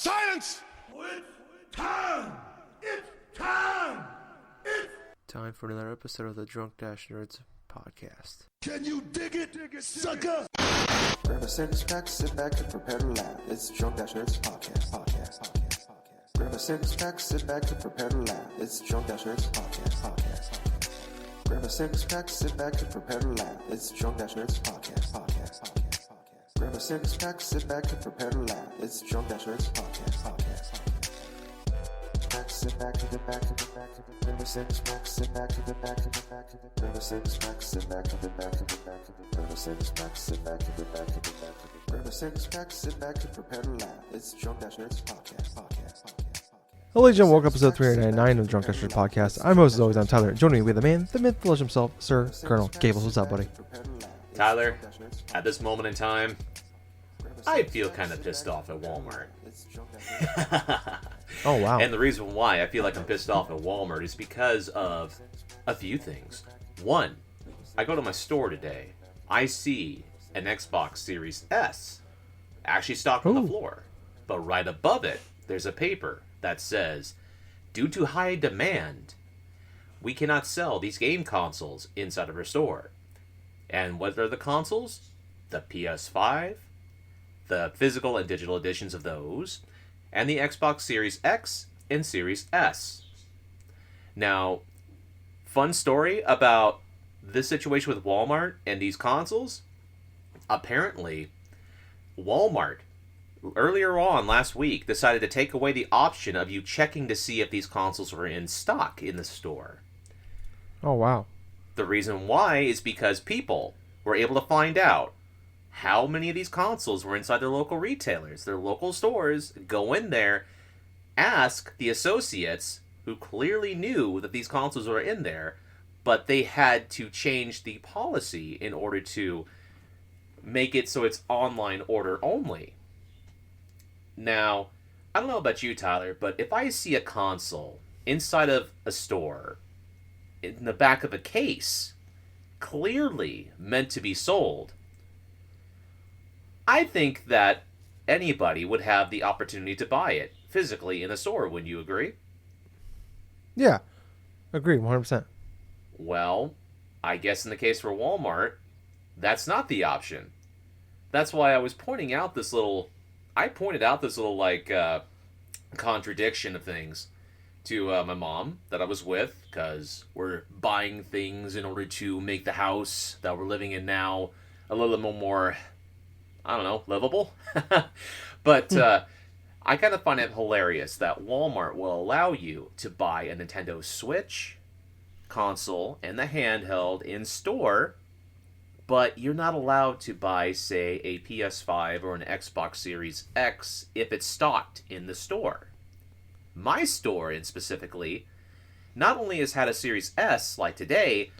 Silence! It's time! It's time! It's time for another episode of the Drunk Dash Nerds podcast. Can you dig it, sucker? Grab a six-pack, sit back and prepare to laugh. It's Drunk Dash Nerds podcast. Grab a six-pack, sit back and prepare to laugh. It's Drunk Dash Nerds podcast. Grab a six-pack, sit back and prepare to laugh. It's Drunk Dash Nerds podcast. Grab a six-pack, sit back and prepare to laugh. It's Drunk Dash Nerds podcast. Sit back and get back and get back and grab a six-pack, sit back and get back and get back and grab a six-pack, sit back and get back and get back and grab a six-pack, sit back and get back and get back and grab a six-pack, sit back and prepare to laugh. It's Drunk Dash Nerds podcast. Hello, ladies and gentlemen, welcome to episode 399 of the Drunk Dash Nerds podcast. I'm host as always, I'm Tyler. Joining me with the man, the myth, the legend himself, Sir Colonel Gables. What's up, buddy? Tyler, at this moment in time, I feel kind of pissed off at Walmart. Oh, wow. And the reason why I feel like I'm pissed off at Walmart is because of a few things. One, I go to my store today. I see an Xbox Series S actually stocked on the floor. But right above it, there's a paper that says, due to high demand, we cannot sell these game consoles inside of our store. And what are the consoles? The PS5, the physical and digital editions of those, and the Xbox Series X and Series S. Now, fun story about this situation with Walmart and these consoles. Apparently, Walmart, earlier on last week, decided to take away the option of you checking to see if these consoles were in stock in the store. Oh, wow. The reason why is because people were able to find out how many of these consoles were inside their local retailers, their local stores. Go in there, ask the associates who clearly knew that these consoles were in there, but they had to change the policy in order to make it so it's online order only. Now, I don't know about you, Tyler, but if I see a console inside of a store, in the back of a case, clearly meant to be sold, I think that anybody would have the opportunity to buy it physically in a store. Wouldn't you agree? Yeah. Agreed, 100%. Well, I guess in the case for Walmart, that's not the option. That's why I was pointing out this little... contradiction of things to my mom that I was with, because we're buying things in order to make the house that we're living in now a little bit more, I don't know, livable. But I kind of find it hilarious that Walmart will allow you to buy a Nintendo Switch console and the handheld in store, but you're not allowed to buy, say, a PS5 or an Xbox Series X if it's stocked in the store. My store, and specifically, not only has had a Series S like today,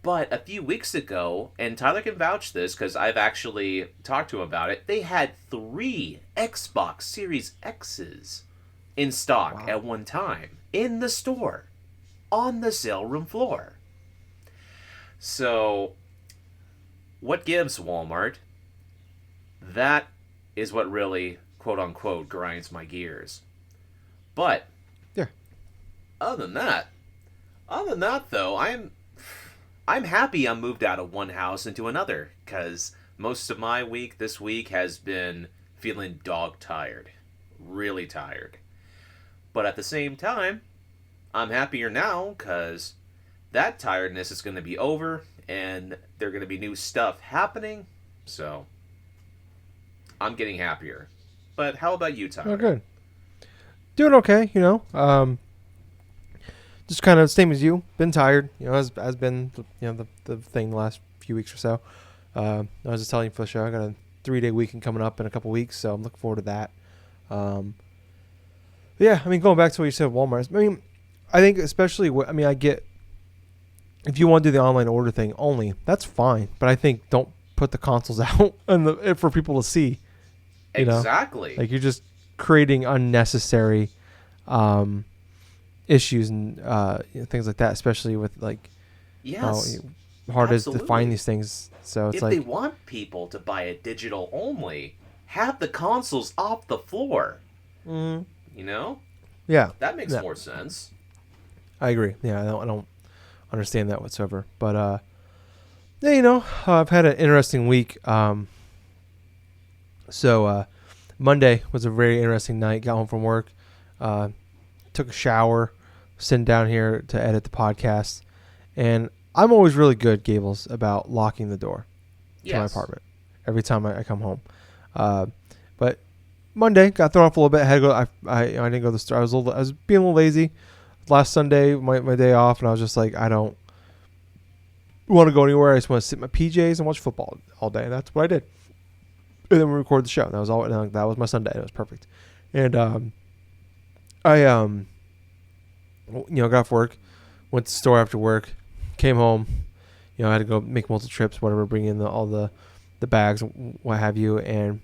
but a few weeks ago, and Tyler can vouch this because I've actually talked to him about it, they had 3 Xbox Series X's in stock at one time in the store, on the sale room floor. So, what gives, Walmart? That is what really, quote-unquote, grinds my gears. But, yeah. Other than that, though, I'm happy I moved out of one house into another, because most of my week this week has been feeling dog-tired. Really tired. But at the same time, I'm happier now, because that tiredness is going to be over, and there are going to be new stuff happening, so I'm getting happier. But how about you, Tyler? Oh, good. Doing okay, you know. Just kind of same as you. Been tired, you know, has been, you know, the thing the last few weeks or so. I was just telling you for the show, I got a 3-day weekend coming up in a couple weeks, so I'm looking forward to that. Yeah, I mean, going back to what you said, Walmart. I mean, I think especially, I get, if you want to do the online order thing only, that's fine. But I think don't put the consoles out for people to see. You exactly. Know? Like, you're just creating unnecessary issues and things like that, especially with like how hard it is to find these things. So it's if they want people to buy it digital only, have the consoles off the floor. Mm-hmm. You know? Yeah. That makes more sense. I agree. Yeah, I don't understand that whatsoever. But yeah, I've had an interesting week. So Monday was a very interesting night. Got home from work, took a shower, sitting down here to edit the podcast, and I'm always really good, Gables, about locking the door to my apartment every time I come home. But Monday got thrown off a little bit. I had to go. I didn't go to the store. I was being a little lazy. Last Sunday, my day off, and I was just like, I don't want to go anywhere. I just want to sit in my PJs and watch football all day. And that's what I did. And then we recorded the show. And that was all. And that was my Sunday. It was perfect. And I got off work, went to the store after work, came home. I had to go make multiple trips, whatever, bring in all the bags, what have you, and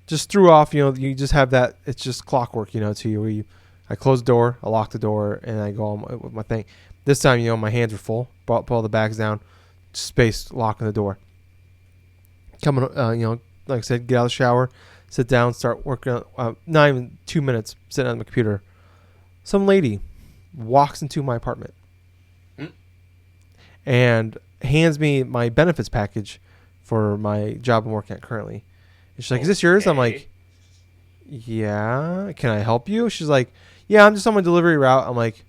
just threw off. You just have that. It's just clockwork, to you where I close the door, I lock the door, and I go on with my thing. This time, my hands were full. Put all the bags down, space, locking the door. Coming, like I said, get out of the shower, sit down, start working. Not even 2 minutes sitting on the computer. Some lady walks into my apartment and hands me my benefits package for my job I'm working at currently. And she's like, "Is this yours?" I'm like, "Yeah. Can I help you?" She's like, "Yeah, I'm just on my delivery route." I'm like,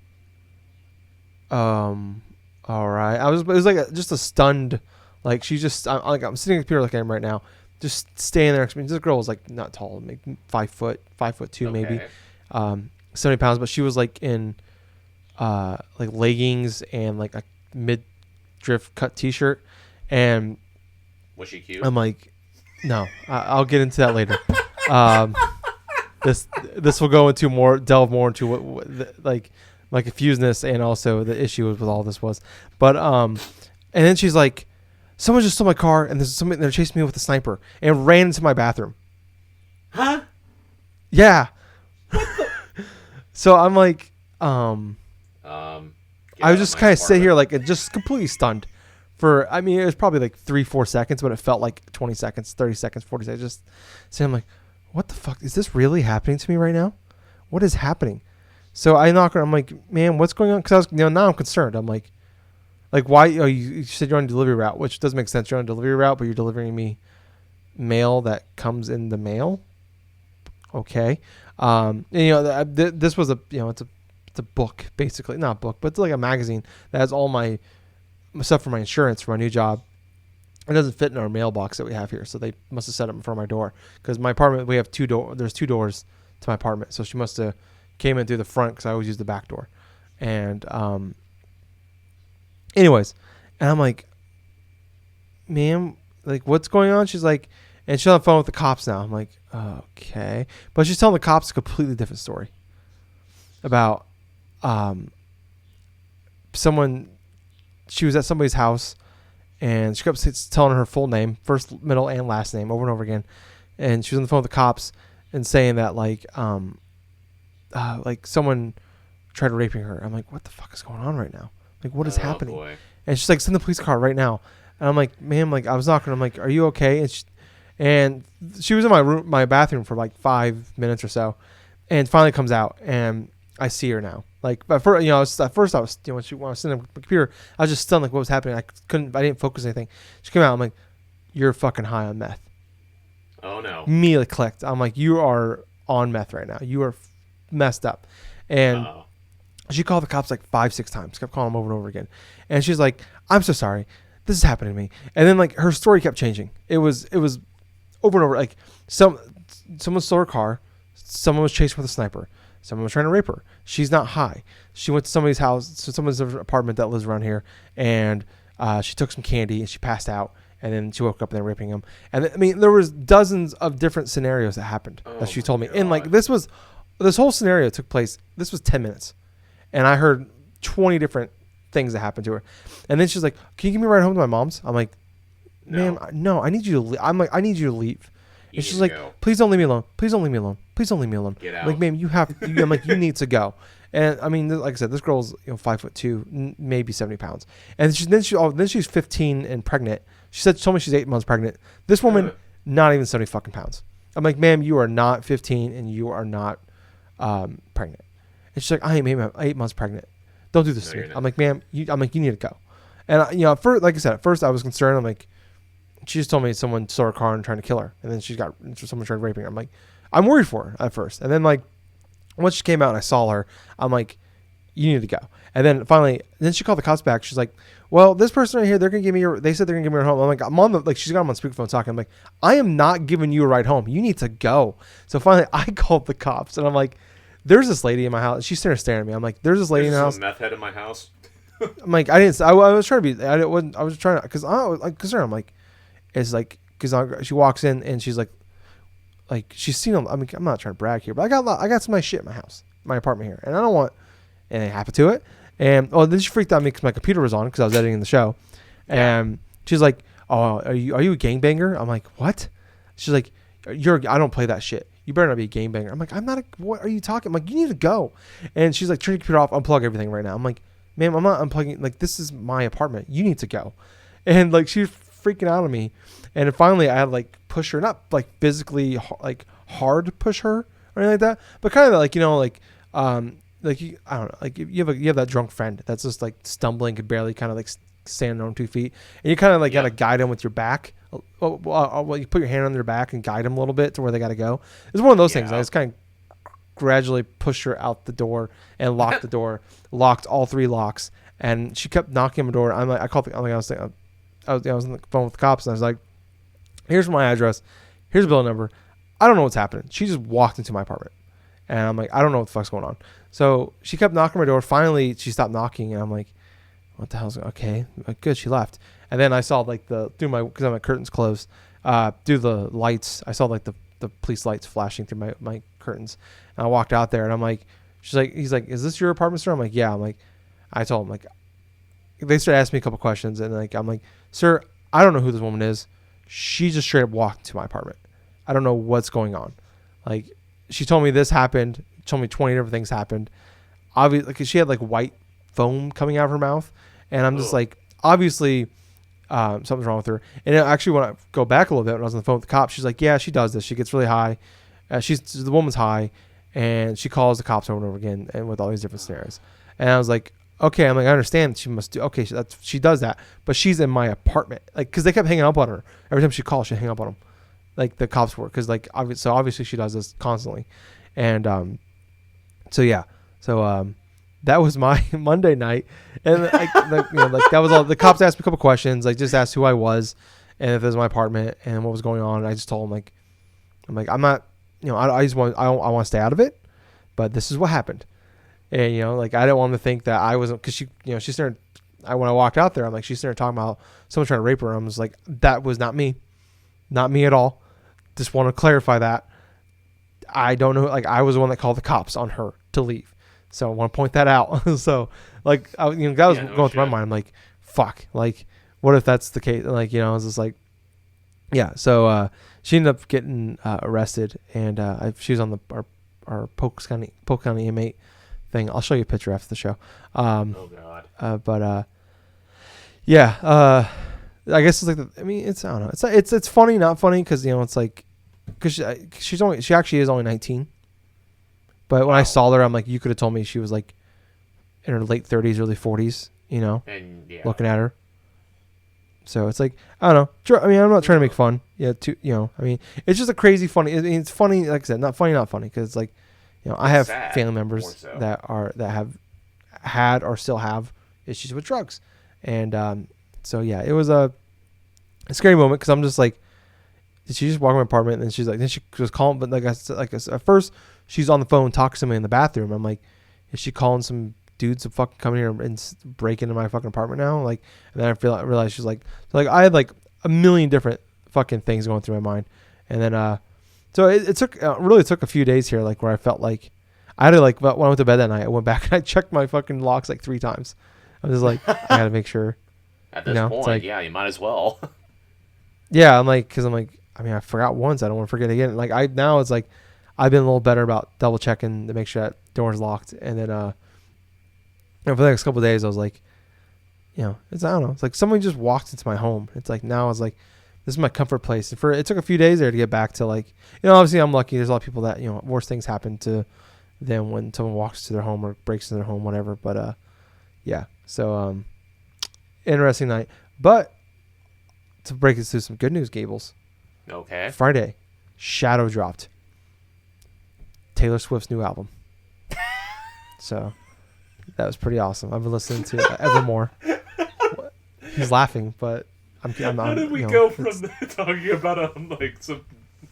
all right. It was like just a stunned, like I'm sitting on the computer like I am right now, just staying there. This girl was like not tall, maybe 5'2" maybe, 70 pounds, but she was like in, like leggings and like a mid-drift cut T-shirt, and was she cute? I'm like, no, I'll get into that later. This will delve more into what like my confusedness and also the issue with all this was. But and then she's like, someone just stole my car and there's somebody, they're chasing me with a sniper, and ran into my bathroom. Huh? Yeah. So I'm like, I was just kind of sit here like just completely stunned for, it was probably like 3-4 seconds, but it felt like 20 seconds, 30 seconds, 40 seconds. Just so I'm like, what the fuck? Is this really happening to me right now? What is happening? So I knock her. I'm like, man, what's going on? Because I was, now I'm concerned. I'm like why? Oh, you said you're on a delivery route, which doesn't make sense. You're on a delivery route, but you're delivering me mail that comes in the mail. Okay. And, this was it's a book, basically. Not a book, but it's like a magazine that has all my stuff for my insurance for my new job. It doesn't fit in our mailbox that we have here, so they must have set it in front of my door. Because my apartment, we have there's 2 doors to my apartment, so she must have came in through the front because I always use the back door. And anyways, and I'm like, ma'am, like, what's going on? She's like, and she's on the phone with the cops now. I'm like, okay, but she's telling the cops a completely different story about someone. She was at somebody's house, and she kept telling her full name, first, middle, and last name over and over again. And she was on the phone with the cops and saying that like someone tried raping her. I'm like, what the fuck is going on right now? Like, what is happening? Boy. And she's like, send the police car right now. And I'm like, ma'am, like, I was knocking. I'm like, are you okay? And she was in my bathroom for like 5 minutes or so, and finally comes out, and I see her now. Like, but for, at first I was, when I was sitting on the computer, I was just stunned, like, what was happening. I didn't focus on anything. She came out. I'm like, you're fucking high on meth. Oh no. Immediately clicked. I'm like, you are on meth right now. You are messed up. And she called the cops like 5-6 times. Kept calling them over and over again. And she's like, I'm so sorry. This is happening to me. And then like her story kept changing. It was over and over. Like someone stole her car. Someone was chased with a sniper. Someone was trying to rape her. She's not high. She went to somebody's house, someone's apartment that lives around here, and she took some candy and she passed out. And then she woke up and they're raping him. And there was dozens of different scenarios that happened that she told me. God. And like this whole scenario took place. This was 10 minutes, and I heard 20 different things that happened to her. And then she's like, "Can you give me a ride home to my mom's?" I'm like, "Ma'am, no. I need you to leave." I'm like, "I need you to leave." And she's like, "Please don't leave me alone. Please don't leave me alone. Please don't leave me alone." Get out. Like, ma'am, I'm like, you need to go. And I mean, like I said, this girl's 5'2", maybe 70 pounds. And then she's 15 and pregnant. She told me she's 8 months pregnant. This woman, not even 70 fucking pounds. I'm like, ma'am, you are not 15 and you are not pregnant. And she's like, I am 8 months pregnant. Don't do this to me. I'm like, ma'am, you need to go. And like I said, at first I was concerned. I'm like, she just told me someone stole her car and trying to kill her, and then someone tried raping her. I'm like, I'm worried for her at first, and then like once she came out and I saw her, I'm like, you need to go. And then finally, she called the cops back. She's like, well, this person right here, they said they're gonna give me her home. I'm like, I'm on the she's got them on speakerphone talking. I'm like, I am not giving you a ride home. You need to go. So finally, I called the cops, and I'm like, there's this lady in my house. She's staring at me. I'm like, there's this lady in the house. Meth head in my house. I'm like, I was trying to be. I was trying to, because I was like concerned. I'm like, it's like, because she walks in and she's like she's seen them. I mean, I'm not trying to brag here, but I got some nice shit in my house, my apartment here, and I don't want anything to happen to it. And then she freaked out at me because my computer was on because I was editing the show, and she's like, "Oh, are you a gangbanger?" I'm like, "What?" She's like, I don't play that shit. You better not be a gangbanger. I'm like, I'm not. What are you talking? I'm like, you need to go. And she's like, turn your computer off, unplug everything right now. I'm like, ma'am, I'm not unplugging. Like, this is my apartment. You need to go. And like, she's freaking out on me. And then finally, I had to like push her, not like physically like hard push her or anything like that, but kind of like, I don't know, like you have that drunk friend that's just like stumbling, could barely kind of like stand on 2 feet, and you kind of like gotta guide them with your back. Well, you put your hand on their back and guide them a little bit to where they gotta go. It's one of those things. I just kind of gradually pushed her out the door and locked the door, locked all 3 locks, and she kept knocking on the door. I'm like, I was on the phone with the cops, and I was like, here's my address, here's the bill number. I don't know what's happening. She just walked into my apartment, and I'm like, I don't know what the fuck's going on. So she kept knocking on my door. Finally, she stopped knocking, and I'm like, what the hell's okay? Like, good, she left. And then I saw like because I have my curtains closed, through the lights, I saw like the police lights flashing through my curtains. And I walked out there, and I'm like, he's like, is this your apartment, sir? I'm like, yeah. I'm like, I told him, like, they started asking me a couple questions, and like, I'm like, sir, I don't know who this woman is. She just straight up walked into my apartment. I don't know what's going on. Like, she told me this happened. Told me 20 different things happened. Obviously, like, she had like white foam coming out of her mouth, and I'm just like, obviously, something's wrong with her. And actually, when I go back a little bit, when I was on the phone with the cops, she's like, yeah, she does this. She gets really high. The woman's high, and she calls the cops over and over again, and with all these different scenarios. And I was like, okay, I'm like, I understand she must do. Okay, she does that, but she's in my apartment, like, because they kept hanging up on her every time she called. She'd hang up on them, like the cops were, because like obviously she does this constantly, and that was my Monday night, and like that was all. The cops asked me a couple questions, like just asked who I was, and if it was my apartment and what was going on. And I just told them I'm not, I want to stay out of it, but this is what happened. And, like, I didn't want them to think that I wasn't, because she started, when I walked out there, I'm like, she started talking about someone trying to rape her. I was like, that was not me at all. Just want to clarify that. I don't know, like, I was the one that called the cops on her to leave. So I want to point that out. So, like, that was going through my mind. I'm like, fuck, like, what if that's the case? Like, I was just like, yeah. So she ended up getting arrested, and she was on our Polk County inmate thing. I'll show you a picture after the show. Oh God. Yeah. I guess it's like, I don't know. It's funny, not funny, because it's like, because she actually is only 19. But when I saw her, I'm like, you could have told me she was like in her late 30s, early 40s. And looking at her. So it's like, I don't know. I'm not trying to make fun. Yeah. It's just a crazy funny. It's funny, like I said, not funny, because it's like, I have family members that have had or still have issues with drugs, and so yeah, it was a scary moment, because I'm just like, did she just walk in my apartment? And then she was calling, but like I said, at first she's on the phone talking to somebody in the bathroom. I'm like, is she calling some dudes to fucking come here and break into my fucking apartment now? Like, and then I realized she's like, I had like a million different fucking things going through my mind, and then so it took really took a few days here, like, where I felt like I had to, like, when I went to bed that night, I went back and I checked my fucking locks like 3 times. I was just like, I gotta make sure. At this point, like, yeah, you might as well. Yeah, I'm like, because I forgot once, I don't want to forget again. Like, now it's like, I've been a little better about double checking to make sure that door's locked, and then for the next couple of days, I was like, I don't know, it's like someone just walked into my home. It's like, now I was like, this is my comfort place. And it took a few days there to get back to, like, obviously I'm lucky. There's a lot of people that, worse things happen to than when someone walks to their home or breaks into their home, whatever. But yeah. So interesting night. But to break us through some good news, Gables. Okay. Friday, Shadow dropped. Taylor Swift's new album. So that was pretty awesome. I've been listening to Evermore. He's laughing, but I'm How did we go from talking about like some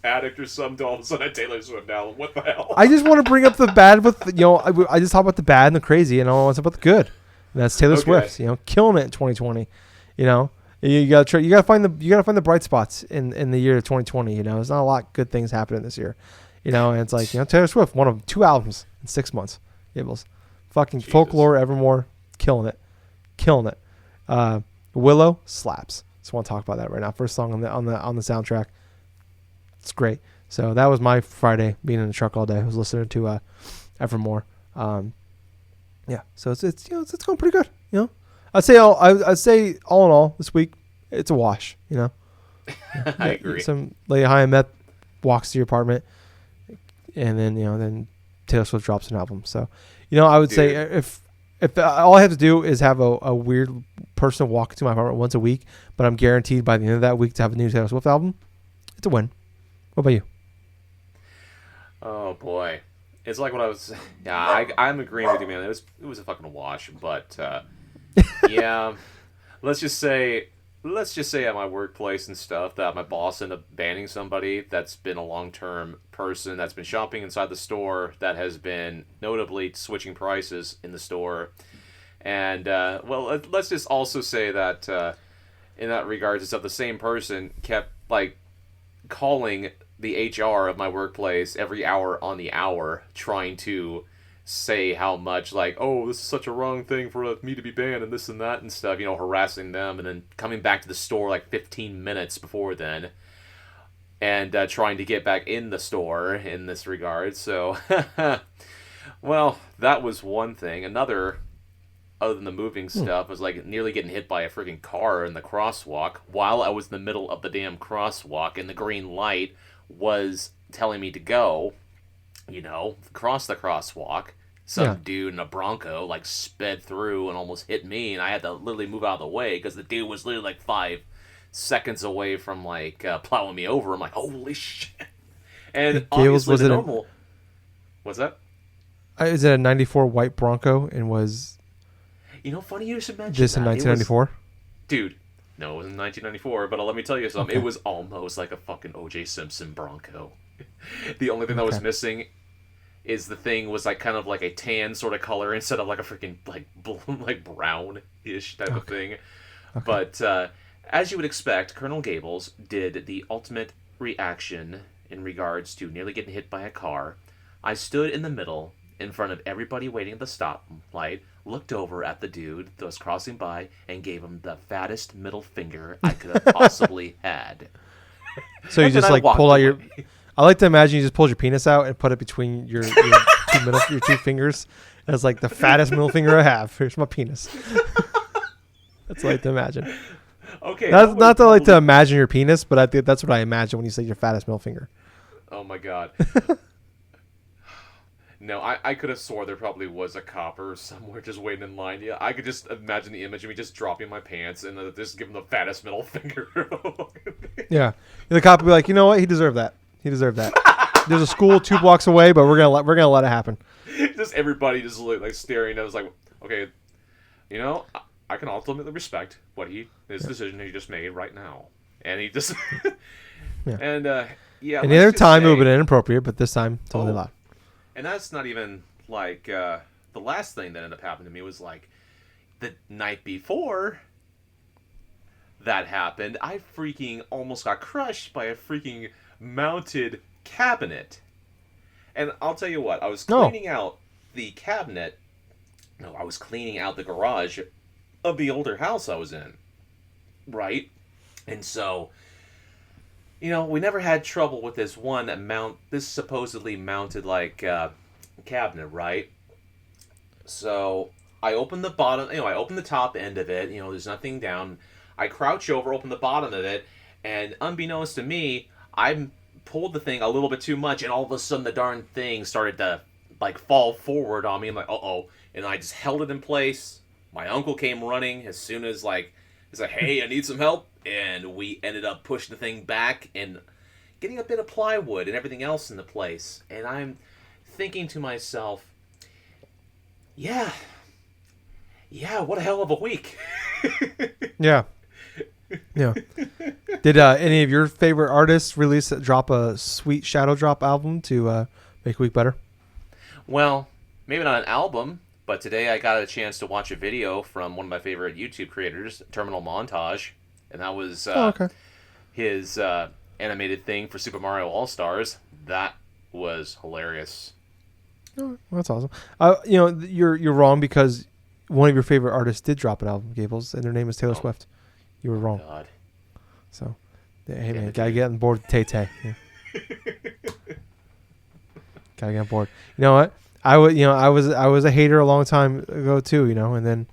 addict or something to all of a sudden a Taylor Swift album? What the hell? I just want to bring up the bad with I just talk about the bad and the crazy, and I want to talk about the good. And that's Taylor Swift, killing it in 2020. You gotta find the bright spots in the year of 2020. There's not a lot of good things happening this year. And it's like Taylor Swift, one of 2 albums in 6 months. Gables, fucking Jesus. Folklore, Evermore, killing it. Willow slaps. Just want to talk about that right now. First song on the soundtrack. It's great. So that was my Friday, being in the truck all day. I was listening to Evermore. Yeah. So it's going pretty good. I'd say all in all this week, it's a wash. I agree. Some lady high and met walks to your apartment, and then Taylor Swift drops an album. So I would say if all I have to do is have a weird person walk into my apartment once a week, but I'm guaranteed by the end of that week to have a new Taylor Swift album, it's a win. What about you? Oh boy, it's like what I was. Yeah, I'm agreeing with you, man. It was a fucking wash, but yeah, let's just say at my workplace and stuff that my boss ended up banning somebody that's been a long-term person that's been shopping inside the store that has been notably switching prices in the store. And, let's just also say that in that regards, it's that the same person kept, calling the HR of my workplace every hour on the hour trying to say how much, this is such a wrong thing for me to be banned and this and that and stuff, harassing them, and then coming back to the store 15 minutes before then and trying to get back in the store in this regard. So, well, that was one thing. Another, other than the moving stuff, was nearly getting hit by a freaking car in the crosswalk while I was in the middle of the damn crosswalk and the green light was telling me to go, cross the crosswalk. Some dude in a Bronco sped through and almost hit me, and I had to literally move out of the way because the dude was literally 5 seconds away from plowing me over. I'm like, holy shit! And obviously the normal. What's that? Is it a '94 white Bronco and was? Funny you should mention this in 1994. Dude, no, it was in 1994. But let me tell you something. Okay. It was almost like a fucking O.J. Simpson Bronco. The only thing that was missing is the thing was kind of a tan sort of color instead of a freaking brown-ish type of thing. Okay. But as you would expect, Colonel Gables did the ultimate reaction in regards to nearly getting hit by a car. I stood in the middle in front of everybody waiting at the stoplight, looked over at the dude that was crossing by, and gave him the fattest middle finger I could have possibly had. So you just pulled out your... I like to imagine you just pulled your penis out and put it between your two fingers. And it's the fattest middle finger I have. Here's my penis. That's what I like to imagine. Okay. Not that I like to imagine your penis, but I think that's what I imagine when you say your fattest middle finger. Oh my god. No, I could have swore there probably was a copper somewhere just waiting in line. Yeah, I could just imagine the image of me just dropping my pants and just giving the fattest middle finger. Yeah. And the cop would be like, you know what? He deserved that. He deserved that. There's a school 2 blocks away, but we're gonna let it happen. Just everybody just staring. I was like, okay, I can ultimately respect his decision he just made right now, and he just and yeah. Any other time it would have been inappropriate, but this time totally allowed. And that's not even the last thing that ended up happening to me was the night before that happened. I freaking almost got crushed by a freaking mounted cabinet. And I'll tell you what, I was cleaning out the cabinet. No, I was cleaning out the garage of the older house I was in. Right? And so, we never had trouble with this this supposedly mounted cabinet, right? So I opened the bottom, I opened the top end of it, there's nothing down. I crouch over, open the bottom of it, and unbeknownst to me, I pulled the thing a little bit too much, and all of a sudden the darn thing started to like fall forward on me. I'm like, uh-oh. And I just held it in place. My uncle came running as soon as like, he's like, hey, I need some help. And we ended up pushing the thing back and getting a bit of plywood and everything else into place. And I'm thinking to myself, yeah, what a hell of a week. Yeah. Yeah. Did any of your favorite artists drop a sweet Shadow Drop album to make a week better? Well, maybe not an album, but today I got a chance to watch a video from one of my favorite YouTube creators, Terminal Montage, and that was his animated thing for Super Mario All-Stars. That was hilarious. Oh, that's awesome. You're wrong because one of your favorite artists did drop an album, Gables, and their name is Taylor Swift. You were wrong. God. So, hey man, gotta get on board with Tay-Tay. Yeah. Gotta get on board. You know what? I was a hater a long time ago too. And then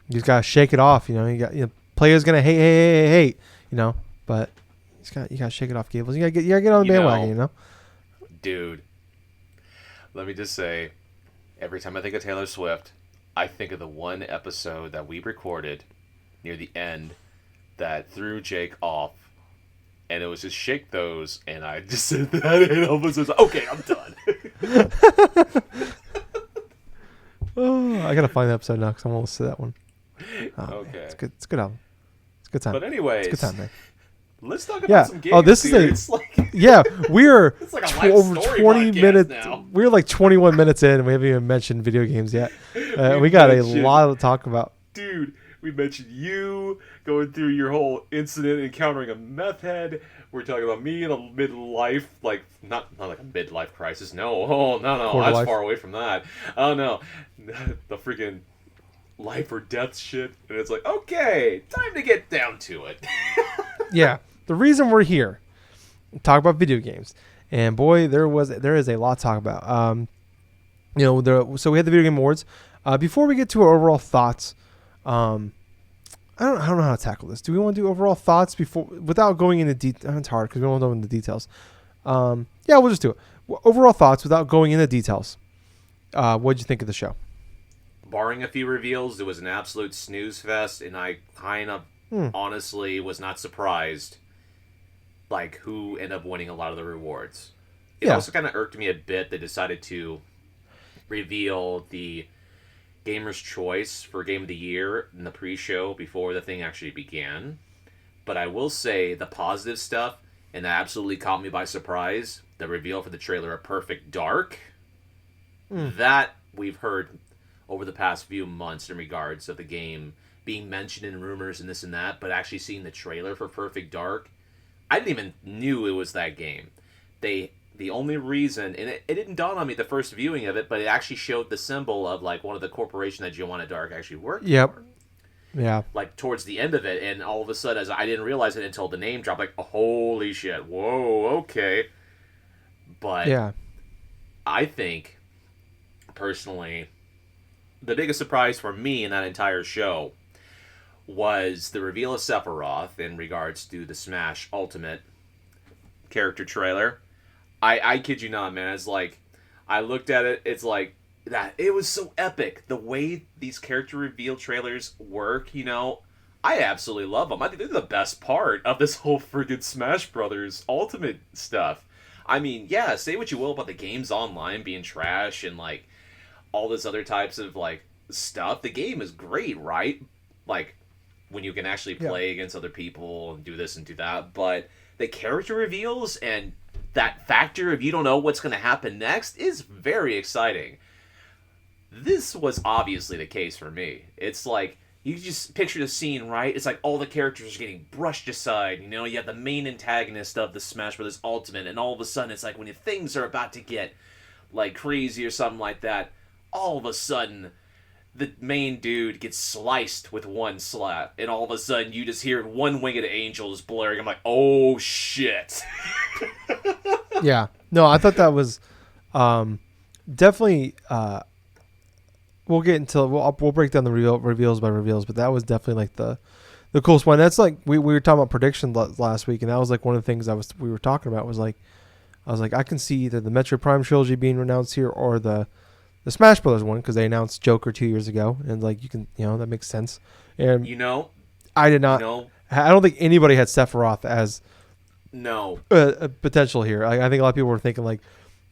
you just gotta shake it off. Players gonna hate. But you gotta shake it off, Gables. You gotta get on the bandwagon. Dude, let me just say, every time I think of Taylor Swift, I think of the one episode that we recorded near the end that threw Jake off, and it was just shake those, and I just said that, and I was just like, okay, I'm done. Oh, I gotta find the episode now because I want to listen to that one. Okay, man, it's good. It's a good album. It's a good time. But anyways, it's a good time, man. Let's talk about some games. Oh, this dude. is we are it's like a over story 20 minutes. Now. We're like 21 minutes in, and we haven't even mentioned video games yet. We got a lot to talk about. Dude, we mentioned you going through your whole incident encountering a meth head. We're talking about me in a midlife, like not like a midlife crisis. No, that's life. far away from that. Oh no, the freaking life or death shit. And it's like, okay, time to get down to it. Yeah, the reason we're here, talk about video games, and boy, there is a lot to talk about. So we had the Video Game Awards. Before we get to our overall thoughts, I don't know how to tackle this. Do we want to do overall thoughts without going into detail? It's hard because we don't know into details. Yeah, we'll just do it. Overall thoughts without going into details. What did you think of the show? Barring a few reveals, it was an absolute snooze fest, and I kind of honestly was not surprised, like, who ended up winning a lot of the rewards. It also kind of irked me a bit. They decided to reveal the Gamer's Choice for Game of the Year in the pre-show before the thing actually began. But I will say the positive stuff, and that absolutely caught me by surprise, the reveal for the trailer of Perfect Dark. That we've heard over the past few months in regards of the game being mentioned in rumors and this and that, but actually seeing the trailer for Perfect Dark, I didn't even knew it was that game. The only reason, and it didn't dawn on me the first viewing of it, but it actually showed the symbol of like one of the corporation that Joanna Dark actually worked for. Yeah. Like towards the end of it, and all of a sudden, as I didn't realize it until the name dropped, like, oh, holy shit, whoa, okay. But yeah, I think, personally, the biggest surprise for me in that entire show was the reveal of Sephiroth in regards to the Smash Ultimate character trailer. I kid you not, man. It's like, I looked at it, it's like, that it was so epic. The way these character reveal trailers work, I absolutely love them. I think they're the best part of this whole friggin' Smash Brothers Ultimate stuff. I mean, yeah, say what you will about the games online being trash and, like, all this other types of, like, stuff. The game is great, right? Like, when you can actually play against other people and do this and do that. But the character reveals and that factor of you don't know what's going to happen next is very exciting. This was obviously the case for me. It's like, you just picture the scene, right? It's like all the characters are getting brushed aside. You have the main antagonist of the Smash Bros. Ultimate, and all of a sudden it's like when things are about to get, like, crazy or something like that, all of a sudden the main dude gets sliced with one slap, and all of a sudden you just hear one winged angel is blaring. I'm like, oh shit. Yeah. No, I thought that was definitely. We'll get into we'll break down the reveals by reveals, but that was definitely like the coolest one. That's like we were talking about predictions last week, and that was like one of the things we were talking about was like I was like, I can see either the Metroid Prime trilogy being announced here or the Smash Brothers one, because they announced Joker 2 years ago, and like you can, that makes sense. And I did not. I don't think anybody had Sephiroth as a potential here. I think a lot of people were thinking like,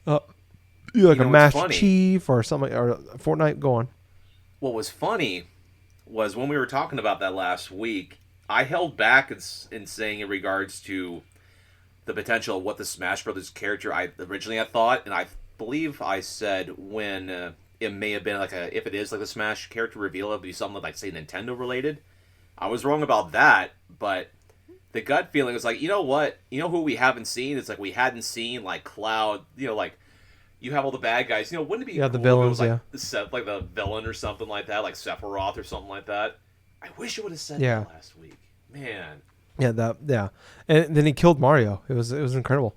like a Master Chief or something, or Fortnite. Go on. What was funny was when we were talking about that last week, I held back in saying in regards to the potential of what the Smash Brothers character I originally had thought, and I believe I said when it may have been like if it is like the Smash character reveal, it'll be something like, say, Nintendo related. I was wrong about that, but the gut feeling was like, you know what? You know who we haven't seen? It's like we hadn't seen like Cloud, like you have all the bad guys. Wouldn't it be cool the villains, if it was like the villain or something like that, like Sephiroth or something like that? I wish it would have said that last week. Man. Yeah, and then he killed Mario. It was incredible.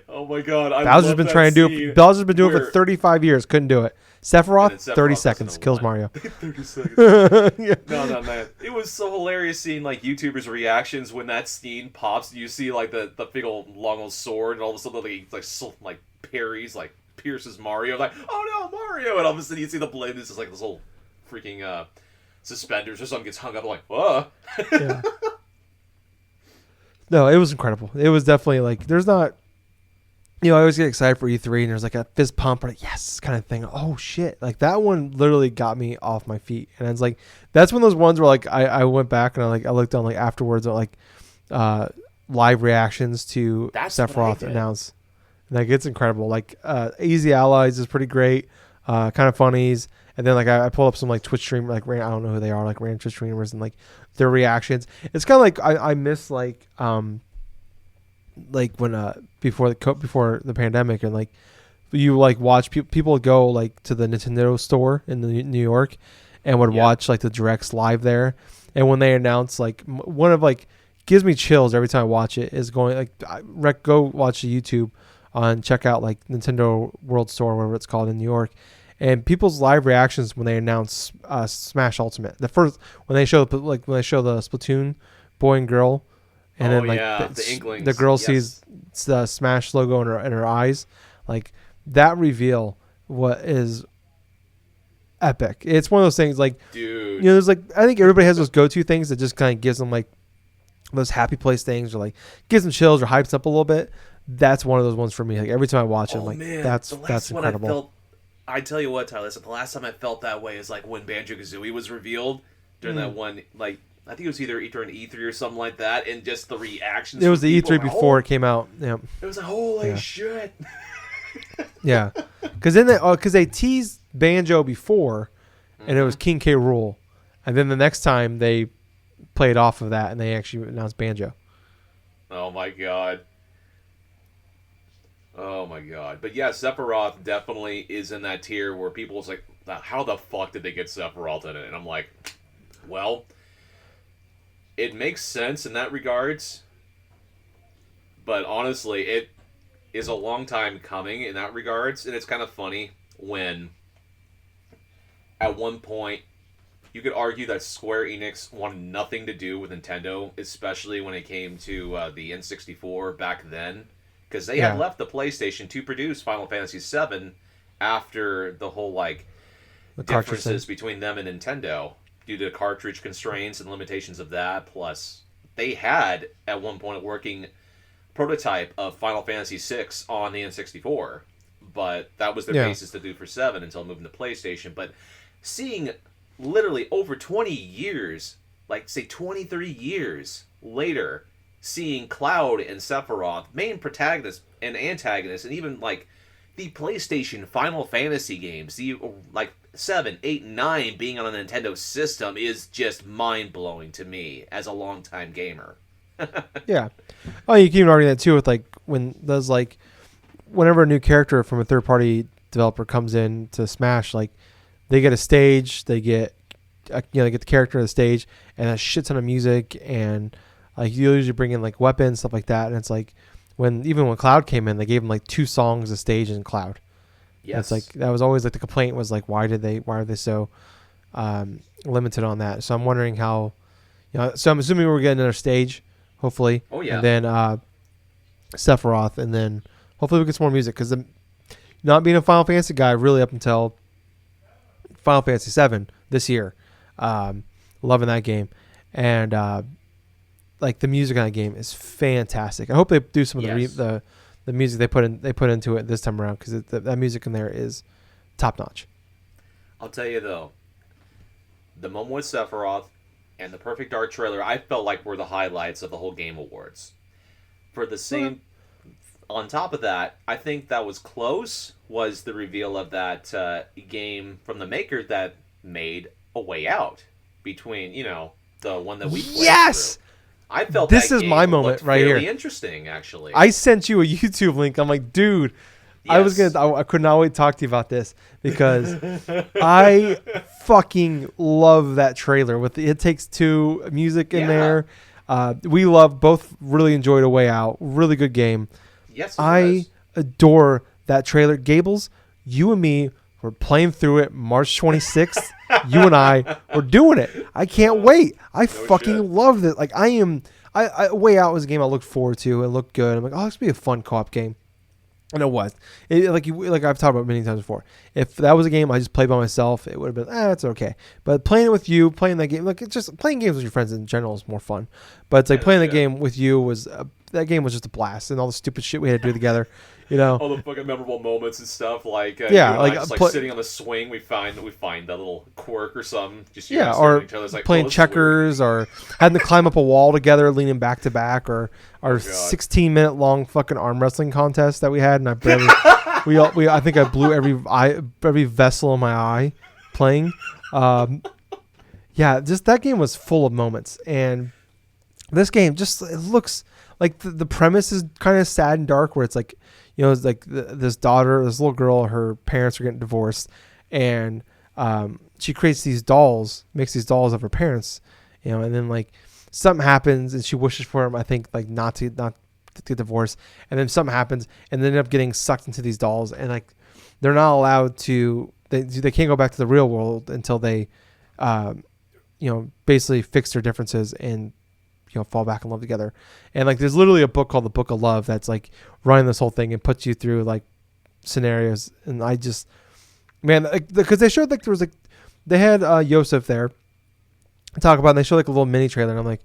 Oh my god! Bowser's been trying to do it. Bowser's been doing it for 35 years. Couldn't do it. Sephiroth 30 seconds kills Mario. 30 seconds. No, man. It was so hilarious seeing like YouTubers' reactions when that scene pops. You see like the big old long old sword, and all of a sudden like parries, like pierces Mario. Like, oh no, Mario! And all of a sudden you see the blade. This is like this whole freaking suspenders or something gets hung up. I'm like, whoa. Yeah. No, it was incredible. It was definitely like there's not. I always get excited for E3 and there's like a fist pump or like, yes kind of thing. Oh shit. Like that one literally got me off my feet. And it's like, that's one of those ones where like I went back and I looked on like afterwards at like live reactions to Sephiroth announce. Like it's incredible. Like Easy Allies is pretty great. Kind of funnies. And then like I pulled up some like Twitch stream, like I don't know who they are, like random Twitch streamers and like their reactions. It's kind of like I miss like when before the pandemic and like you like watch people would go like to the Nintendo store in New York and would watch like the directs live there, and when they announce like one of like gives me chills every time I watch it is going like go watch the YouTube and check out like Nintendo World Store, whatever it's called in New York, and people's live reactions when they announce Smash Ultimate. The first when they show the Splatoon boy and girl. And then like the Inklings. The girl sees the Smash logo in her eyes, like that reveal. What is epic? It's one of those things like, dude. There's like I think everybody has those go-to things that just kind of gives them like those happy place things, or like gives them chills or hypes up a little bit. That's one of those ones for me. Like every time I watch it, I'm like, man. that's incredible. I tell you what, Tyler. The last time I felt that way is like when Banjo-Kazooie was revealed during that one like. I think it was either during E3 or something like that, and just the reactions. It was the E3 before it came out. Yeah. It was like, holy shit. Yeah, because they teased Banjo before, and it was King K. Rool, and then the next time they played off of that, and they actually announced Banjo. Oh my god. But yeah, Sephiroth definitely is in that tier where people's like, how the fuck did they get Sephiroth in it? And I'm like, well. It makes sense in that regards, but honestly, it is a long time coming in that regards, and it's kind of funny when, at one point, you could argue that Square Enix wanted nothing to do with Nintendo, especially when it came to the N64 back then, because they had left the PlayStation to produce Final Fantasy VII after the whole the differences between them and Nintendo. Due to cartridge constraints and limitations of that, plus they had at one point a working prototype of Final Fantasy VI on the N64, but that was their basis to do for 7 until moving to PlayStation. But seeing literally over 20 years, like say 20, 30 years later, seeing Cloud and Sephiroth, main protagonists and antagonists, and even like the PlayStation Final Fantasy games, the 7, 8, 9 being on a Nintendo system is just mind-blowing to me as a longtime gamer. Yeah. Oh, you can even argue that too with when there's whenever a new character from a third-party developer comes in to Smash, they get a stage, they get they get the character on the stage and a shit ton of music, and you usually bring in weapons, stuff like that, and it's when Cloud came in, they gave him 2 songs a stage in Cloud. Yes. It's that was always the complaint was why are they so limited on that? So I'm wondering how, so I'm assuming we're getting another stage, hopefully. Oh yeah. And then Sephiroth, and then Hopefully we get some more music because not being a Final Fantasy guy really up until Final Fantasy 7 this year, loving that game, and like the music on that game is fantastic. I hope they do some of the music they put into it this time around because that music in there is top notch. I'll tell you though, the moment with Sephiroth and the Perfect Dark trailer, I felt like were the highlights of the whole Game Awards. For the same, on top of that, I think that was close. Was the reveal of that game from the maker that made A Way Out between the one that we played yes. through. I felt this that is game my moment right here. Interesting, actually. I sent you a YouTube link. I'm like, dude, Yes. I could not wait to talk to you about this because I fucking love that trailer with the It Takes Two music in there. We both really enjoyed A Way Out. Really good game. Yes, I adore that trailer. Gables, you and me were playing through it March 26th. You and I were doing it. I can't wait. I fucking love it. Like Way Out was a game I looked forward to. It looked good. I'm like, oh, this would be a fun co-op game. And it was. Like I've talked about many times before. If that was a game I just played by myself, it would have been, it's okay. But playing it with you, playing that game, like it's just playing games with your friends in general is more fun. But it's like playing the game with you that game was just a blast, and all the stupid shit we had to do together. All the fucking memorable moments and stuff, like sitting on the swing, we find that little quirk or something. Just or each other's like, playing checkers, or having to climb up a wall together, leaning back to back, or our 16-minute long fucking arm wrestling contest that we had, and I barely, I think I blew every vessel in my eye playing. Just that game was full of moments, and this game it looks like the premise is kind of sad and dark, where it's like. It's like this little girl, her parents are getting divorced, and she makes these dolls of her parents, and then like something happens and she wishes for them, I think, like not to get divorced, and then something happens and they end up getting sucked into these dolls, and like they're not allowed to, they can't go back to the real world until they, basically fix their differences and fall back in love together. And like there's literally a book called The Book of Love that's like running this whole thing and puts you through like scenarios. And I just, man, because they showed like there was like they had Yosef there talk about it, and they showed like a little mini trailer, and I'm like,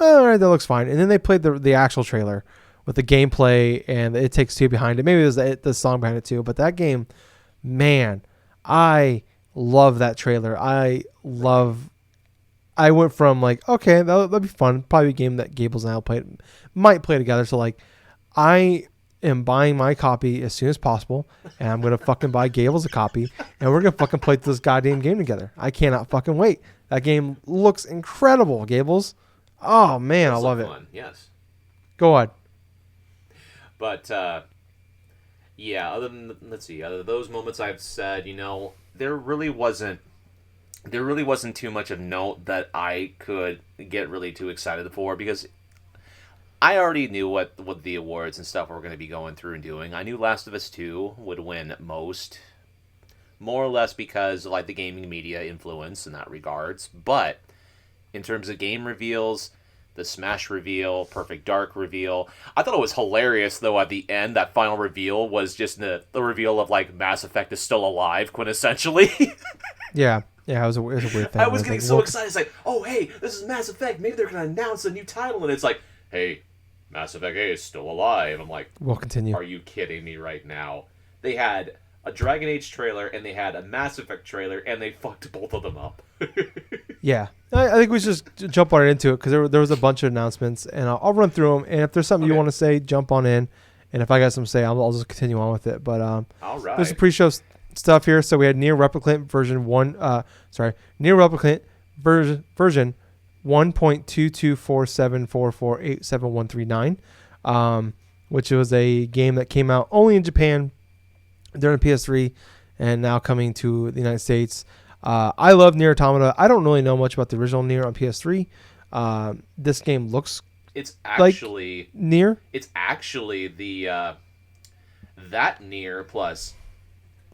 all right, that looks fine. And then they played the actual trailer with the gameplay and It Takes Two behind it. Maybe there's the song behind it too, but that game, man, I love that trailer. I went from like, okay, that'll be fun. Probably a game that Gables and I might play together. So like, I am buying my copy as soon as possible, and I'm going to fucking buy Gables a copy, and we're going to fucking play this goddamn game together. I cannot fucking wait. That game looks incredible, Gables. Oh man, I love it. Yes. Go on. But other than those moments I've said, there really wasn't too much of note that I could get really too excited for, because I already knew what the awards and stuff were going to be going through and doing. I knew Last of Us 2 would win most, more or less because of like the gaming media influence in that regards. But in terms of game reveals, the Smash reveal, Perfect Dark reveal, I thought it was hilarious though at the end. That final reveal was just the reveal of like Mass Effect is still alive, quintessentially. Yeah, it was a weird thing. I was getting so excited. It's like, oh, hey, this is Mass Effect. Maybe they're going to announce a new title. And it's like, hey, Mass Effect A is still alive. I'm like, we'll continue. Are you kidding me right now? They had a Dragon Age trailer, and they had a Mass Effect trailer, and they fucked both of them up. Yeah. I think we should just jump on into it, because there was a bunch of announcements, and I'll run through them. And if there's something you want to say, jump on in. And if I got something to say, I'll just continue on with it. But all right. There's some pre-show stuff here. So we had Nier Replicant version 1.224744874139, which was a game that came out only in Japan during PS3 and now coming to the United States. I love Nier Automata. I don't really know much about the original Nier on PS3. This game looks actually like Nier. It's actually the that Nier plus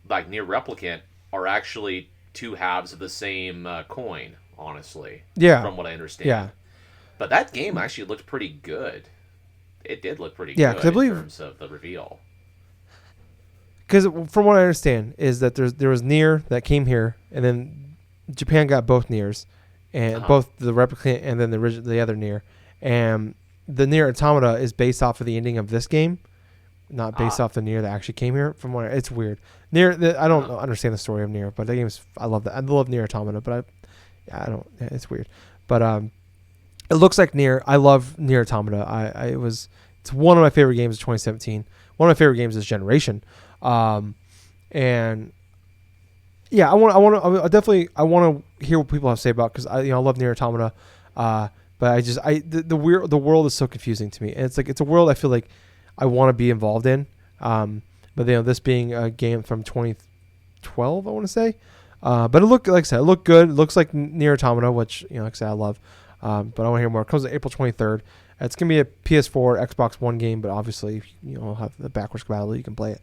like Nier Replicant are actually two halves of the same coin, honestly. Yeah. From what I understand. Yeah. But that game actually looked pretty good. It did look pretty good in terms of the reveal. because from what I understand is that there was Nier that came here, and then Japan got both Niers, and both the replicant and then the other Nier, and the Nier Automata is based off of the ending of this game, not based off the Nier that actually came here. From what it's weird. Nier, I don't understand the story of Nier, but that game is, I love that. I love Nier Automata, but I don't. It's weird, but it looks like Nier. I love Nier Automata. It's one of my favorite games of 2017. One of my favorite games this generation. And yeah, I want to hear what people have to say about, because I love Nier Automata. But the world is so confusing to me. And it's a world I feel like I want to be involved in. But this being a game from 2012, I want to say. But it looked, like I said, it looked good. It looks like Nier Automata, which, like I said, I love. But I want to hear more. It comes out April 23rd. It's going to be a PS4, Xbox One game, but obviously, have the backwards compatibility. You can play it.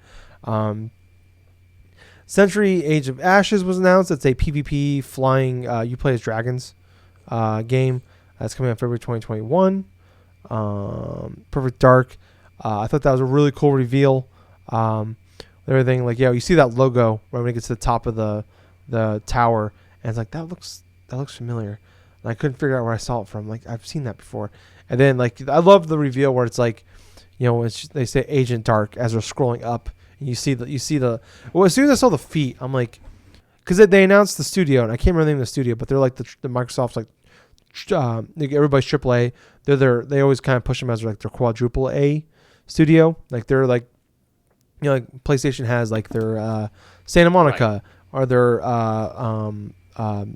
Century Age of Ashes was announced. It's a PvP flying, you play as dragons game. That's coming out February 2021. Perfect Dark. I thought that was a really cool reveal. Everything, like, you see that logo right when it gets to the top of the tower, and it's like, that looks familiar. And I couldn't figure out where I saw it from. Like, I've seen that before. And then, like, I love the reveal where it's like, they say Agent Dark as they're scrolling up, and you see the. Well, as soon as I saw the feet, I'm like, because they announced the studio, and I can't remember the name of the studio, but they're like the Microsoft's like, everybody's AAA. They always kind of push them as like their quadruple A studio. Like they're like, like PlayStation has like their Santa Monica, right, or their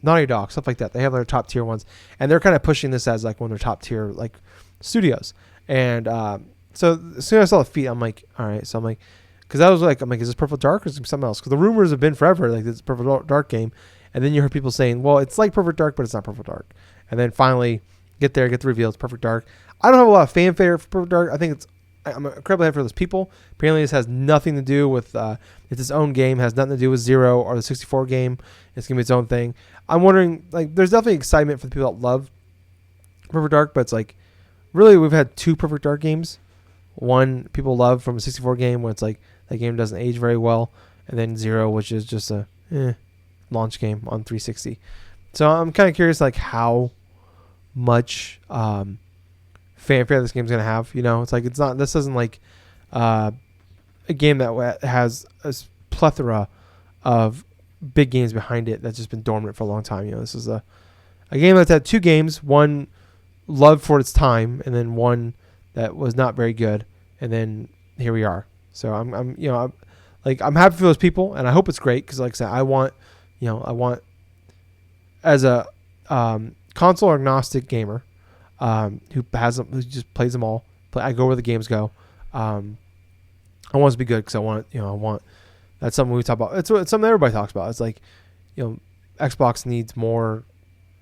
Naughty Dog, stuff like that. They have their top tier ones, and they're kind of pushing this as like one of their top tier like studios. And so as soon as I saw the feet, I'm like, all right. So I'm like, because I was like, is this Perfect Dark or is it something else? Because the rumors have been forever like this is Perfect Dark game, and then you heard people saying, well, it's like Perfect Dark, but it's not Perfect Dark. And then finally get the reveal. It's Perfect Dark. I don't have a lot of fanfare for Perfect Dark. I think I'm incredibly happy for those people. Apparently, this has nothing to do with it's its own game. Has nothing to do with Zero or the 64 game. It's gonna be its own thing. I'm wondering, like, there's definitely excitement for the people that love Perfect Dark, but it's like, really, we've had two Perfect Dark games. One people love from a 64 game, where it's like that game doesn't age very well, and then Zero, which is just a launch game on 360. So I'm kind of curious, like, how much fanfare this game's gonna have. It's like, this isn't like a game that has a plethora of big games behind it that's just been dormant for a long time. This is a game that's had two games, one loved for its time, and then one that was not very good, and then here we are. So I'm happy for those people, and I hope it's great, because like I said, I want as a console agnostic gamer who just plays them all. I go where the games go. I want it to be good, because I want that's something we talk about. It's something everybody talks about. It's like, Xbox needs more